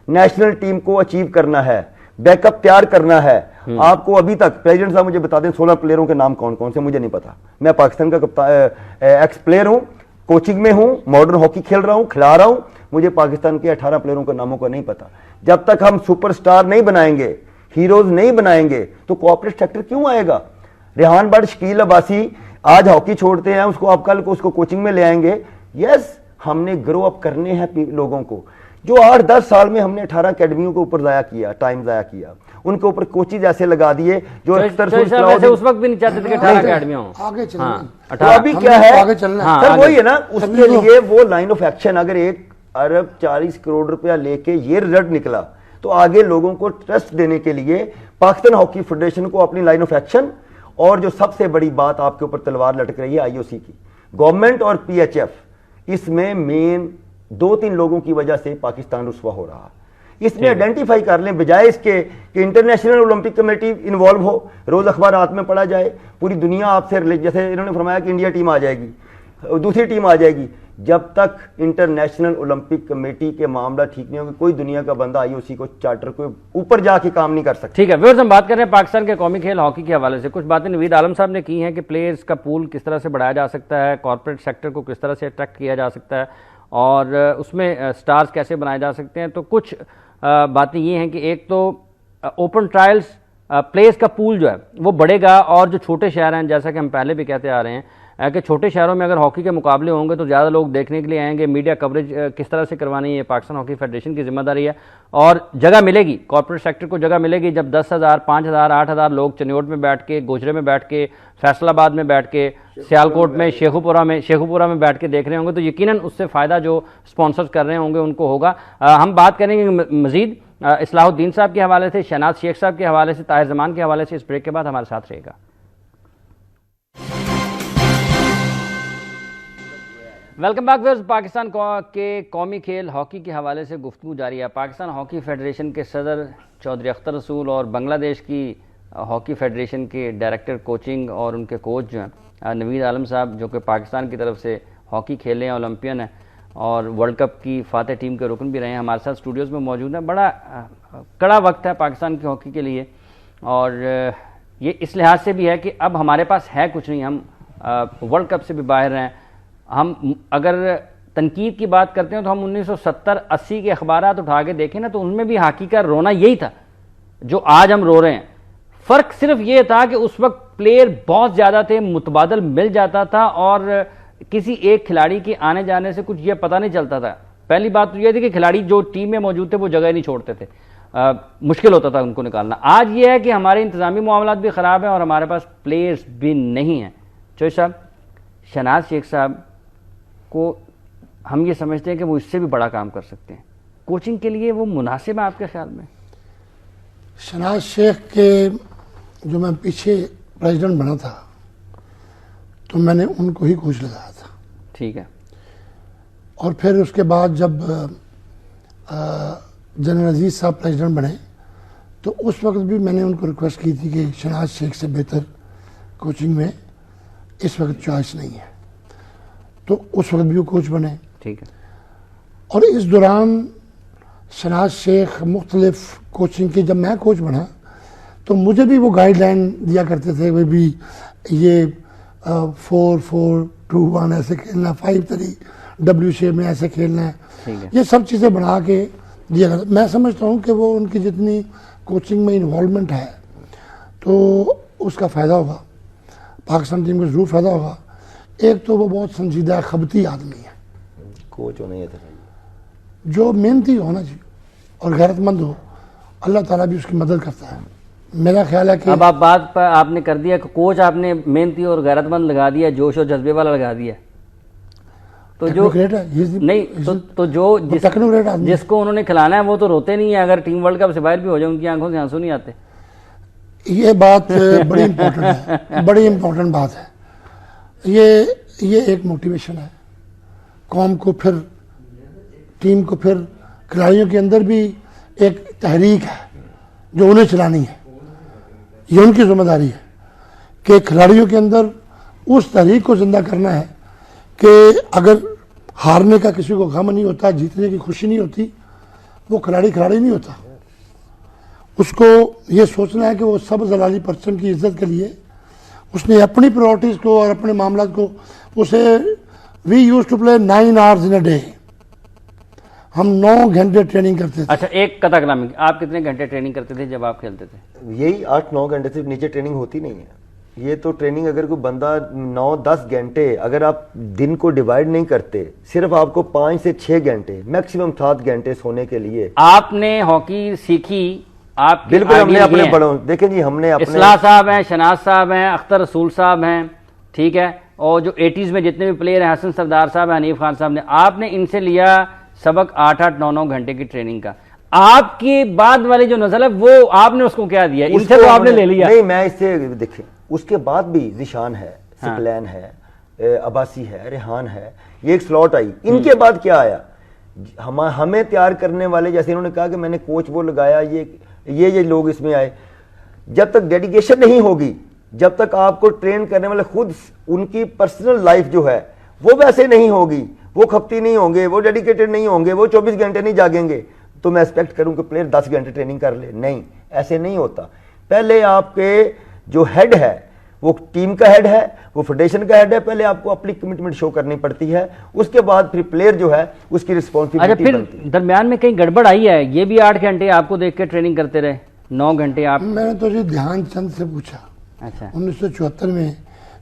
नेशनल टीम को अचीव करना है, बैकअप तैयार करना है। आपको अभी तक प्रेसिडेंट साहब मुझे बता दें 16 प्लेयरों के नाम कौन कौन से, मुझे नहीं पता। मैं पाकिस्तान का एक्स प्लेयर हूं, कोचिंग में हूं, मॉडर्न हॉकी खेल रहा हूं, खिला रहा हूं, मुझे पाकिस्तान के 18 प्लेयरों के नामों का नहीं पता। जब तक हम सुपरस्टार नहीं बनाएंगे, हीरोज नहीं बनाएंगे, तो कॉर्पोरेट सेक्टर क्यों आएगा? रेहान बट, शकील अब्बासी आज हॉकी छोड़ते हैं, उसको आप कल को उसको कोचिंग में ले आएंगे। यस, हमने ग्रो अप करने हैं लोगों को। जो 8-10 साल में हमने 18 अकेडमियों के ऊपर जाया किया, टाइम जाया किया, उनके ऊपर कोचिज ऐसे लगा दिए जो उस वक्त भी नहीं चाहते थे कि 18 अकेडमियां हों। आगे चलना। हाँ, तो अभी क्या है, आगे चलना। हाँ, सर वही है ना, उसके लिए वो लाइन ऑफ एक्शन, अगर 1 अरब 40 करोड़ रुपया लेके ये रिजल्ट निकला तो आगे लोगों को ट्रस्ट देने के लिए पाकिस्तान हॉकी फेडरेशन को अपनी लाइन ऑफ एक्शन, और जो सबसे बड़ी बात आपके ऊपर तलवार लटक रही है IOC की, गवर्नमेंट और PHF, इसमें मेन 2-3 लोगों की वजह से पाकिस्तान रुस्वा हो रहा। इसमें आइडेंटिफाई कर लें, बजाय इसके कि इंटरनेशनल ओलंपिक कमेटी इन्वॉल्व हो, रोज अखबारात में पढ़ा जाए, पूरी दुनिया आपसे, जैसे इन्होंने फरमाया कि इंडिया टीम आ जाएगी, दूसरी टीम आ जाएगी। जब तक इंटरनेशनल ओलंपिक कमेटी के मामला ठीक नहीं होगा, कोई दुनिया का बंदा IOC को चार्टर को ऊपर जाके काम नहीं कर सकता। ठीक है व्यूअर्स, हम बात कर रहे हैं पाकिस्तान के कौमी खेल हॉकी के हवाले से। कुछ बातें नवीद आलम साहब ने की हैं कि प्लेयर्स का पूल किस तरह से बढ़ाया जा सकता है, कॉर्पोरेट सेक्टर को किस तरह से अट्रैक्ट किया जा सकता है और उसमें स्टार्स कैसे बनाए जा सकते हैं। तो कुछ बातें ये हैं कि एक तो ओपन ट्रायल्स प्लेस का पूल जो है वो बढ़ेगा, और जो छोटे शहर हैं, जैसा कि हम पहले भी कहते आ रहे हैं कि छोटे शहरों में अगर हॉकी के मुकाबले होंगे तो ज़्यादा लोग देखने के लिए आएंगे। मीडिया कवरेज किस तरह से करवानी है, पाकिस्तान हॉकी फेडरेशन की जिम्मेदारी है, और जगह मिलेगी, कॉर्पोरेट सेक्टर को जगह मिलेगी जब 10,000, 5,000, 8,000 लोग चनियोट में बैठ के, गोजरे में बैठ के, फैसलाबाद में बैठ के, सियालकोट में, शेखुपुरा में बैठ के देख रहे होंगे, तो यकीनन उससे फ़ायदा जो स्पॉन्सर्स कर रहे होंगे उनको होगा। हम बात करेंगे मज़ीद इस्लाहुद्दीन साहब के हवाले से, शहनाज शेख साहब के हवाले से, ताहिर जमान के हवाले से। इस ब्रेक के बाद हमारे साथ रहेगा। Welcome back viewers. पाकिस्तान के कौमी खेल हॉकी के हवाले से गुफ्तगू जारी है। पाकिस्तान हॉकी फेडरेशन के सदर चौधरी अख्तर रसूल और बांग्लादेश की हॉकी फेडरेशन के डायरेक्टर कोचिंग और उनके कोच जो हैं नवीद आलम साहब, जो कि पाकिस्तान की तरफ से हॉकी खेले हैं, ओलंपियन हैं और वर्ल्ड कप की फातह टीम के रुकन भी रहे हैं, हमारे साथ स्टूडियोज़ में मौजूद हैं। बड़ा कड़ा वक्त है पाकिस्तान की हॉकी के लिए, और ये इस लिहाज से भी है कि अब हमारे पास है कुछ नहीं, हम वर्ल्ड कप से भी बाहर हैं। हम अगर तनकीद की बात करते हैं तो हम 1970-80 के अखबारात उठा के देखें ना, तो उनमें भी हॉकी का रोना यही था जो आज हम रो रहे हैं। फ़र्क सिर्फ ये था कि उस वक्त प्लेयर बहुत ज़्यादा थे, मुतबादल मिल जाता था, और किसी एक खिलाड़ी के आने जाने से कुछ ये पता नहीं चलता था। पहली बात तो ये थी कि खिलाड़ी जो टीम में मौजूद थे वो जगह नहीं छोड़ते थे, मुश्किल होता था उनको निकालना। आज ये है कि हमारे इंतज़ामी मामलात भी ख़राब हैं और हमारे पास प्लेयर्स भी नहीं हैं। चौधरी साहब, शहनाज शेख साहब को हम ये समझते हैं कि वो इससे भी बड़ा काम कर सकते हैं, कोचिंग के लिए वो मुनासिब है आपके ख्याल में? शहनाज शेख के जो मैं पीछे प्रेसिडेंट बना था तो मैंने उनको ही कोच लगाया था। ठीक है। और फिर उसके बाद जब जनरल अजीज साहब प्रेसिडेंट बने तो उस वक्त भी मैंने उनको रिक्वेस्ट की थी कि शहनाज शेख से बेहतर कोचिंग में इस वक्त चॉइस नहीं है, तो उस वक्त भी वो कोच बने। ठीक है। और इस दौरान शहनाज शेख मुख्तलिफ कोचिंग की, जब मैं कोच बना तो मुझे भी वो गाइडलाइन दिया करते थे, वे भी ये 4-4-2-1 ऐसे खेलना, 5-3 डब्ल्यू शेप में ऐसे खेलना है, ये सब चीज़ें बना के दिया करता। मैं समझता हूँ कि वो उनकी जितनी कोचिंग में इन्वॉल्वमेंट है तो उसका फ़ायदा होगा, पाकिस्तान टीम को ज़रूर फ़ायदा होगा। एक तो वो बहुत संजीदा खबती आदमी है, कोच होना चाहिए, जो मेहनती होना चाहिए और गैरतमंद हो, अल्लाह ताला भी उसकी मदद करता है। मेरा ख्याल है कि अब आप बात पर आपने कर दिया कि कोच आपने मेहनती और गैरतमंद लगा दिया, जोश और जज्बे वाला लगा दिया, तो जो नहीं तो जो जिसको उन्होंने खिलाना है वो तो रोते नहीं है, अगर टीम वर्ल्ड कप से बाहर भी हो जाए उनकी आंखों से आंसू नहीं आते। ये बात बड़ी इम्पोर्टेंट है, बड़ी इम्पोर्टेंट बात है। ये एक मोटिवेशन है कौम को, फिर टीम को, फिर खिलाड़ियों के अंदर भी एक तहरीक है जो उन्हें चलानी है। ये उनकी जिम्मेदारी है कि खिलाड़ियों के अंदर उस तहरीक को जिंदा करना है कि अगर हारने का किसी को गम नहीं होता, जीतने की खुशी नहीं होती, वो खिलाड़ी नहीं होता। उसको ये सोचना है कि वो सब जलाली पर्सन की इज्जत के लिए उसने अपनी प्रायोरिटीज़ को और अपने मामला को, उसे we use to play 9 hours in a day, हम 9 घंटे ट्रेनिंग करते थे। अच्छा, एक कथा कलामी, आप कितने घंटे ट्रेनिंग करते थे जब आप खेलते थे? यही 8-9 घंटे से नीचे ट्रेनिंग होती नहीं है। ये तो ट्रेनिंग अगर कोई बंदा 9-10 घंटे, अगर आप दिन को डिवाइड नहीं करते, सिर्फ आपको 5 से 6 घंटे, मैक्सिमम 7 घंटे सोने के लिए आपने हॉकी सीखी। आप बिल्कुल हमने अपने बड़ों, देखें जी, हमने अपने इस्लाह साहब हैं, शहनाज साहब हैं, अख्तर रसूल साहब हैं, ठीक है, और जो 80s में जितने भी प्लेयर हैं, हसन सरदार साहब, हनीफ खान साहब ने, आपने इनसे लिया सबक 8-8, 9-9 घंटे की ट्रेनिंग का। आपके बाद वाली जो नस्ल है वो आपने उसको क्या दिया? इनसे तो आपने ले लिया। नहीं, मैं इससे देखें, उसके बाद भी जिशान है, सिकलैन है, अब्बासी है, रेहान है, ये एक स्लॉट आई। इनके बाद क्या आया? हमें तैयार करने वाले, जैसे इन्होंने कहा कि मैंने कोच वो लगाया, ये लोग इसमें आए। जब तक डेडिकेशन नहीं होगी, जब तक आपको ट्रेन करने वाले खुद उनकी पर्सनल लाइफ जो है वो वैसे नहीं होगी, वो खपती नहीं होंगे, वो डेडिकेटेड नहीं होंगे, वो 24 घंटे नहीं जागेंगे, तो मैं एक्सपेक्ट करूं कि प्लेयर 10 घंटे ट्रेनिंग कर ले। नहीं, ऐसे नहीं होता। पहले आपके जो हेड है वो टीम का हेड है, वो फेडरेशन का हेड है, पहले आपको अपनी कमिटमेंट शो करनी पड़ती है, उसके बाद फिर प्लेयर जो है उसकी रिस्पॉन्सिबिलिटी बनती है। दरमियान में कहीं गड़बड़ आई है? ये भी 8 घंटे आपको देख के ट्रेनिंग करते रहे? 9 घंटे आप। मैंने तो जी ध्यानचंद से पूछा अच्छा 1974 में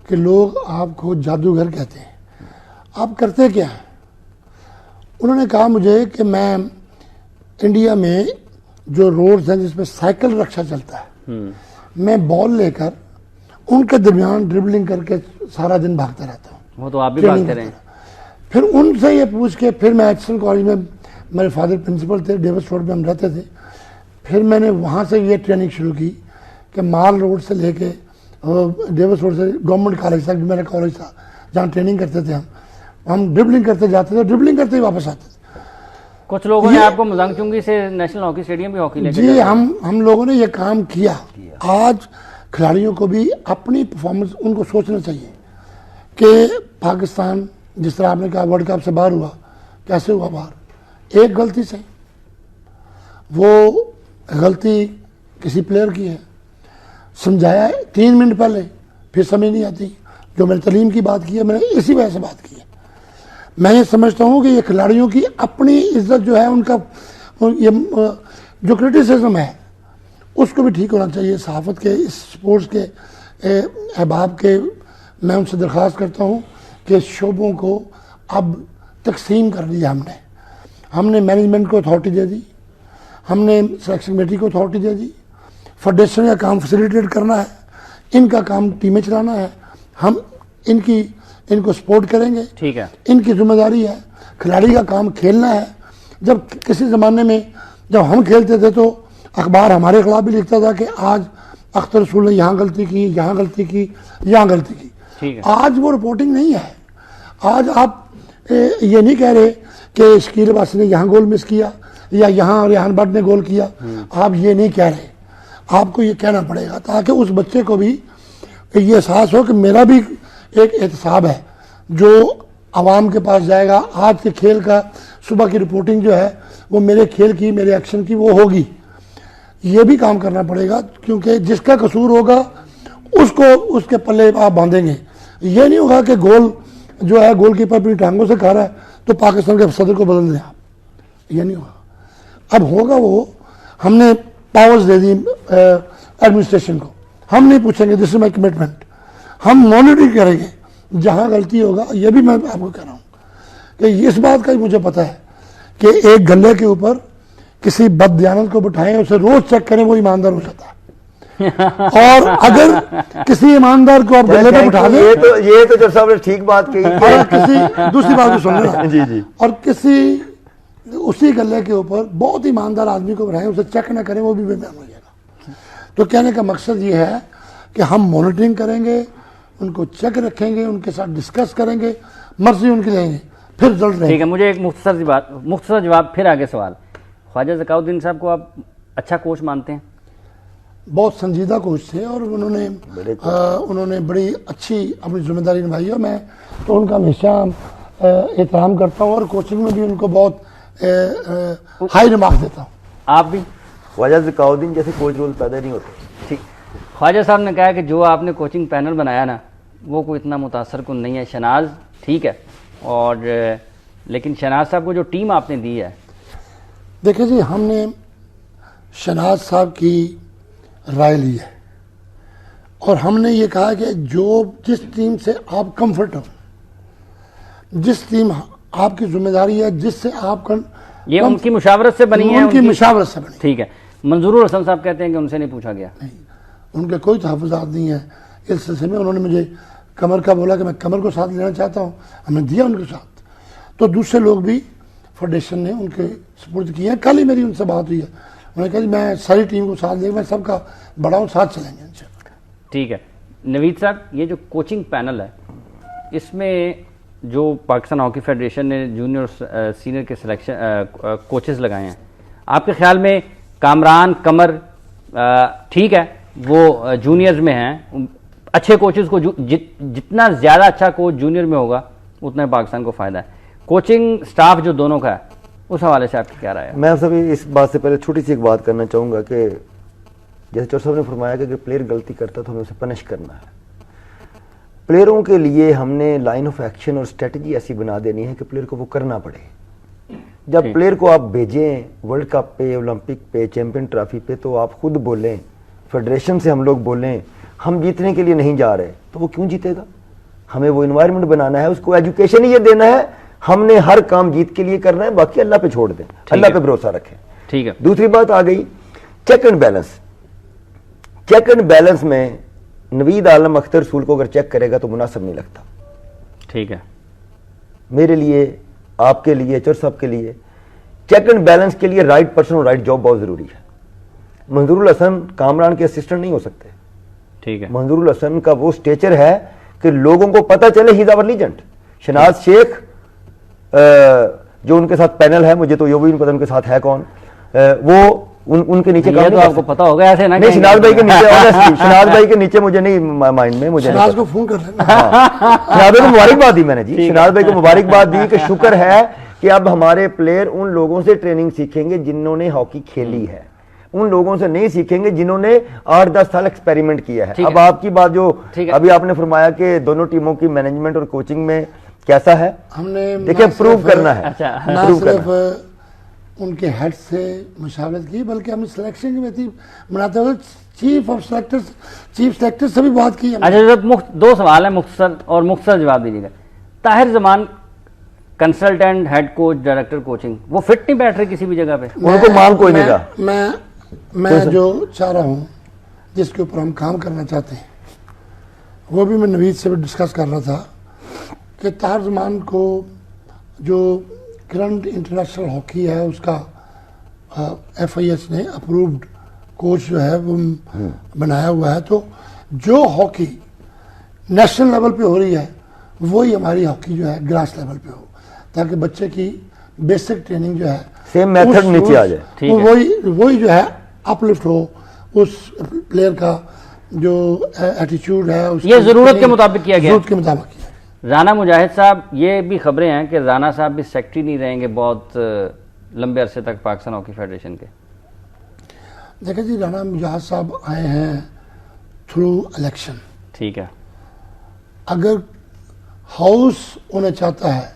कि लोग आपको जादूगर कहते हैं, आप करते क्या हैं? उन्होंने कहा मुझे कि मैं इंडिया में जो रोड्स हैं जिसमें साइकिल रक्षा चलता है, मैं बॉल लेकर उनके दरमियान ड्रिबलिंग करके सारा दिन भागता रहता हूँ। वो तो आप भी ट्रेनिंग भागते रहे। करता रहा। फिर उनसे ये पूछ के फिर मैं एचसन कॉलेज में, मेरे फादर प्रिंसिपल थे, डेविस रोड में हम रहते थे, फिर मैंने वहाँ से ये ट्रेनिंग शुरू की कि माल रोड से लेके डेविस रोड से गवर्नमेंट कॉलेज तक मेरा कॉलेज था जहाँ ट्रेनिंग करते थे हम ड्रिबलिंग करते जाते थे, ड्रिबलिंग करते ही वापस आते थे। कुछ लोगों ने आपको मुजांगचुंगी से नेशनल हॉकी स्टेडियम भी हॉकी लेके जी हम लोगों ने ये काम किया। आज खिलाड़ियों को भी अपनी परफॉर्मेंस उनको सोचना चाहिए कि पाकिस्तान जिस तरह आपने कहा वर्ल्ड कप से बाहर हुआ, कैसे हुआ बाहर? एक गलती से। वो गलती किसी प्लेयर की है, समझाया 3 मिनट पहले, फिर समझ नहीं आती। जो मैंने तलीम की बात की है, मैंने इसी वजह से बात की है। मैं ये समझता हूँ कि ये खिलाड़ियों की अपनी इज्जत जो है, उनका ये जो क्रिटिसिज्म है उसको भी ठीक होना चाहिए। सहाफ़त के, इस स्पोर्ट्स के अहबाब के मैं उनसे दरख्वास्त करता हूँ कि शोबों को अब तकसीम कर दिया हमने मैनेजमेंट को अथॉरिटी दे दी, हमने सिलेक्शन कमेटी को अथॉरिटी दे दी, फेडरेशन का काम फैसिलिटेट करना है, इनका काम टीमें चलाना है, हम इनको सपोर्ट करेंगे, ठीक है, इनकी जिम्मेदारी है। खिलाड़ी का काम खेलना है। जब किसी ज़माने में जब हम खेलते थे तो अखबार हमारे खिलाफ भी लिखता था कि आज अख्तर रसूल ने यहाँ गलती की, यहाँ गलती की, यहाँ गलती की। ठीक है। आज वो रिपोर्टिंग नहीं है। आज आप ये नहीं कह रहे कि शकील अब्बास ने यहाँ गोल मिस किया या यहाँ रेहान भट्ट ने गोल किया, आप ये नहीं कह रहे। आपको ये कहना पड़ेगा ताकि उस बच्चे को भी ये एहसास हो कि मेरा भी एक एहतसाब है जो आवाम के पास जाएगा। आज के खेल का सुबह की रिपोर्टिंग जो है वो मेरे खेल की, मेरे एक्शन की वो होगी। ये भी काम करना पड़ेगा क्योंकि जिसका कसूर होगा उसको उसके पल्ले आप बांधेंगे। ये नहीं होगा कि गोल जो है गोलकीपर अपनी टांगों से खा रहा है तो पाकिस्तान के सदर को बदल दें आप, ये नहीं होगा। अब होगा वो, हमने पावर्स दे दी एडमिनिस्ट्रेशन को, हम नहीं पूछेंगे, दिस इज माई कमिटमेंट, हम मॉनिटरिंग करेंगे जहां गलती होगा। ये भी मैं आपको कह रहा हूं कि इस बात का ही मुझे पता है कि एक गले के ऊपर किसी बददियानत को बिठाएं, उसे रोज चेक करें, वो ईमानदार हो जाता है। और अगर किसी ईमानदार को आप गले पे बिठा दें, ये तो जब साहब ने ठीक बात कही। और किसी दूसरी बात भी सुन लेना जी जी, और किसी उसी गले के ऊपर बहुत ईमानदार आदमी को बिठाएं, उसे चेक ना करें, वो भी बेईमान हो जाएगा। तो कहने का मकसद ये है कि हम मॉनिटरिंग करेंगे, उनको चेक रखेंगे, उनके साथ डिस्कस करेंगे, मर्जी उनकी लेंगे, फिर रिजल्ट रहेगा। ठीक है। मुझे एक मुख्तसर जवाब, फिर आगे सवाल। ख्वाजा ज़काउद्दीन साहब को आप अच्छा कोच मानते हैं? बहुत संजीदा कोच थे और उन्होंने बड़ी अच्छी अपनी जिम्मेदारी निभाई है। मैं तो उनका हमेशा एहतराम करता हूँ और कोचिंग में भी उनको बहुत हाई रिमार्क्स देता हूँ। आप भी? ख्वाजा ज़काउद्दीन जैसे कोच रोल पैदा नहीं होते। ठीक। ख्वाजा साहब ने कहा कि जो आपने कोचिंग पैनल बनाया ना वो कोई इतना मुतासर कुन नहीं है। शहनाज ठीक है, और लेकिन शहनाज साहब को जो टीम आपने दी है, देखिए जी, हमने शहनाज साहब की राय ली है और हमने ये कहा कि जिस टीम से आप कंफर्ट हो, जिस टीम आपकी जिम्मेदारी है, जिससे आप ये उनकी मुशावरत से बनी है, उनकी मुशावरत से बनी। ठीक है। मंजूरुल हसन साहब कहते हैं कि उनसे नहीं पूछा गया। नहीं, उनके कोई तहफ़्फ़ुज़ात नहीं है इस सिलसिले में। उन्होंने मुझे कमर का बोला कि मैं कमर को साथ लेना चाहता हूँ, हमने दिया उनके साथ। तो दूसरे लोग भी फेडरेशन ने उनके सपोर्ट किए हैं। कल ही मेरी उनसे बात हुई है, उन्होंने कहा मैं सारी टीम को साथ लेंगे, मैं सबका बड़ा हूँ, साथ चलेंगे इनसे। ठीक है। नवीद साहब, ये जो कोचिंग पैनल है इसमें जो पाकिस्तान हॉकी फेडरेशन ने जूनियर और सीनियर के सिलेक्शन कोचेस लगाए हैं, आपके ख्याल में कामरान, कमर ठीक है वो जूनियर्स में हैं, अच्छे कोचेस को जितना ज़्यादा अच्छा कोच जूनियर में होगा उतना ही पाकिस्तान को फ़ायदा है। कोचिंग स्टाफ जो दोनों का है उस हवाले से आपकी क्या राय है? मैं सभी इस बात से पहले छोटी सी एक बात करना चाहूँगा कि जैसे चौर साहब ने फरमाया कि अगर प्लेयर गलती करता तो हमें उसे पनिश करना है। प्लेयरों के लिए हमने लाइन ऑफ एक्शन और स्ट्रेटजी ऐसी बना देनी है कि प्लेयर को वो करना पड़े। जब ठीक। प्लेयर को आप भेजें वर्ल्ड कप पे, ओलंपिक पे, चैंपियन ट्रॉफी पे, तो आप खुद बोलें, फेडरेशन से हम लोग बोलें हम जीतने के लिए नहीं जा रहे, तो वो क्यों जीतेगा? हमें वो इन्वायरमेंट बनाना है, उसको एजुकेशन ही ये देना है, हमने हर काम जीत के लिए करना है, बाकी अल्लाह पे छोड़ दें, अल्लाह पे भरोसा रखें। ठीक है। दूसरी बात आ गई check and balance. Check and balance में नवीद आलम अख्तर रसूल को अगर चेक करेगा तो मुनासिब नहीं लगता ठीक है। मेरे लिए, आपके लिए, चर साहब के लिए। चेक एंड बैलेंस के लिए राइट पर्सन और राइट जॉब बहुत जरूरी है। मंजूरुल हसन कामरान के असिस्टेंट नहीं हो सकते। ठीक है। मंजूरुल हसन का वो स्टेचर है कि लोगों को पता चले he is our legend. Shahnaz Sheikh जो उनके साथ पैनल है, मुझे तो ये भी नहीं पता उनके साथ है कौन, वो उनके नीचे ये तो आपको पता होगा ऐसे ना, नहीं, शनाज भाई के नीचे honestly, शनाज भाई के नीचे मुझे नहीं माइंड में, मुझे नहीं शनाज पता। को फोन कर लेना। शनाज भाई को मुबारकबाद दी मैंने जी, शनाज भाई को मुबारकबाद दी कि शुक्र है कि अब हमारे प्लेयर उन लोगों से ट्रेनिंग सीखेंगे जिन्होंने हॉकी खेली है, उन लोगों से नहीं सीखेंगे जिन्होंने 8-10 साल एक्सपेरिमेंट किया है। अब आपकी बात जो अभी आपने फरमाया कि दोनों टीमों की मैनेजमेंट और कोचिंग में कैसा है, हमने देखिए प्रूव करना है। अच्छा। ना प्रूव सिर्फ करना उनके हेड से मुशावरत की, बल्कि हमने सिलेक्शन कमेटी बनाते हुए चीफ सेलेक्टर से भी बात की हमने। अच्छा, जब दो सवाल है, मुख्तसर जवाब दीजिएगा। Tahir Zaman consultant, head coach, director coaching, वो फिट नहीं बैठ रहे किसी भी जगह पे? उनको मांग कोई नहीं रहा। मैं जो चाह रहा हूँ, जिसके ऊपर हम काम करना चाहते हैं, वो भी मैं नवीद से भी डिस्कस कर रहा था कि ताहिर जमान को जो करंट इंटरनेशनल हॉकी है उसका FIS ने अप्रूव्ड कोच जो है वो बनाया हुआ है, तो जो हॉकी नेशनल लेवल पे हो रही है वही हमारी हॉकी जो है ग्रास लेवल पे हो, ताकि बच्चे की बेसिक ट्रेनिंग जो है सेम मेथड नीचे आ जाए। ठीक है। वही जो है अपलिफ्ट हो, उस प्लेयर का जो एटीट्यूड है उसकी ये जरूरत के मुताबिक किया गया। जरूरत के मुताबिक किया। राना मुजाहिद साहब, ये भी खबरें हैं कि राना साहब भी सेक्रेटरी नहीं रहेंगे बहुत लंबे अरसे तक पाकिस्तान हॉकी फेडरेशन के। देखिए जी, राना मुजाहिद साहब आए हैं थ्रू इलेक्शन। ठीक है। अगर हाउस उन्हें चाहता है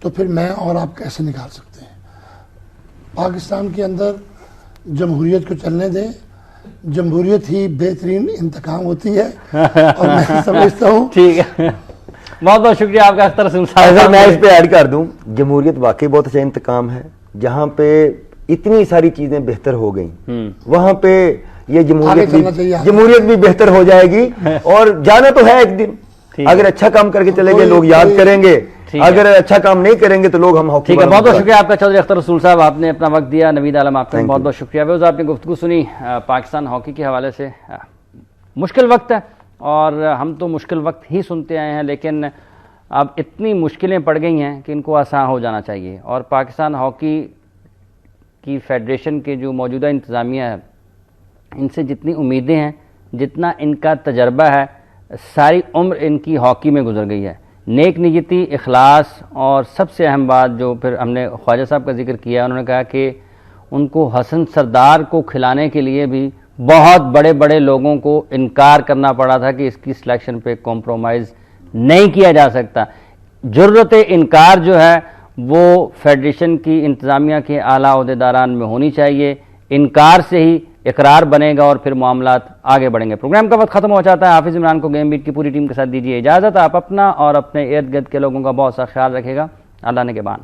तो फिर मैं और आप कैसे निकाल सकते हैं? पाकिस्तान के अंदर जमहूरियत को चलने दें, जमहूरियत ही बेहतरीन इंतकाम होती है और मैं समझता हूँ। ठीक है, बहुत बहुत शुक्रिया आपका अख्तर रसूल साहब। अगर मैं इस पे ऐड कर दूं, जमहूरियत वाकई बहुत अच्छा इंतकाम है, जहां पे इतनी सारी चीजें बेहतर हो गई, वहां पे ये जमहूरियत भी बेहतर हो जाएगी और जाना तो है एक दिन। अगर अच्छा काम करके चले गए लोग याद करेंगे, अगर अच्छा काम नहीं करेंगे तो लोग हम हॉकी। ठीक है, बहुत बहुत शुक्रिया आपका चौधरी अख्तर रसूल साहब, आपने अपना वक्त दिया। नवीद आलम आपका बहुत बहुत शुक्रिया। व्यूअर्स, आपने गुफ्तगू सुनी पाकिस्तान हॉकी के हवाले से। मुश्किल वक्त है और हम तो मुश्किल वक्त ही सुनते आए हैं, लेकिन अब इतनी मुश्किलें पड़ गई हैं कि इनको आसान हो जाना चाहिए। और पाकिस्तान हॉकी की फेडरेशन के जो मौजूदा इंतज़ामिया है, इनसे जितनी उम्मीदें हैं, जितना इनका तजर्बा है, सारी उम्र इनकी हॉकी में गुजर गई है। नेक नियति, इखलास और सबसे अहम बात जो फिर हमने ख्वाजा साहब का जिक्र किया, उन्होंने कहा कि उनको हसन सरदार को खिलाने के लिए भी बहुत बड़े बड़े लोगों को इनकार करना पड़ा था कि इसकी सिलेक्शन पे कॉम्प्रोमाइज़ नहीं किया जा सकता। जुर्रत इनकार जो है वो फेडरेशन की इंतज़ामिया के आला ओहदेदारान में होनी चाहिए। इनकार से ही इकरार बनेगा और फिर मामलात आगे बढ़ेंगे। प्रोग्राम का वक्त खत्म हो जाता है। हाफिज़ इमरान को गेम बीट की पूरी टीम के साथ दीजिए इजाज़त। आप अपना और अपने इर्द गिर्द के लोगों का बहुत सा ख्याल रखेगा। अल्लाह ने के बान।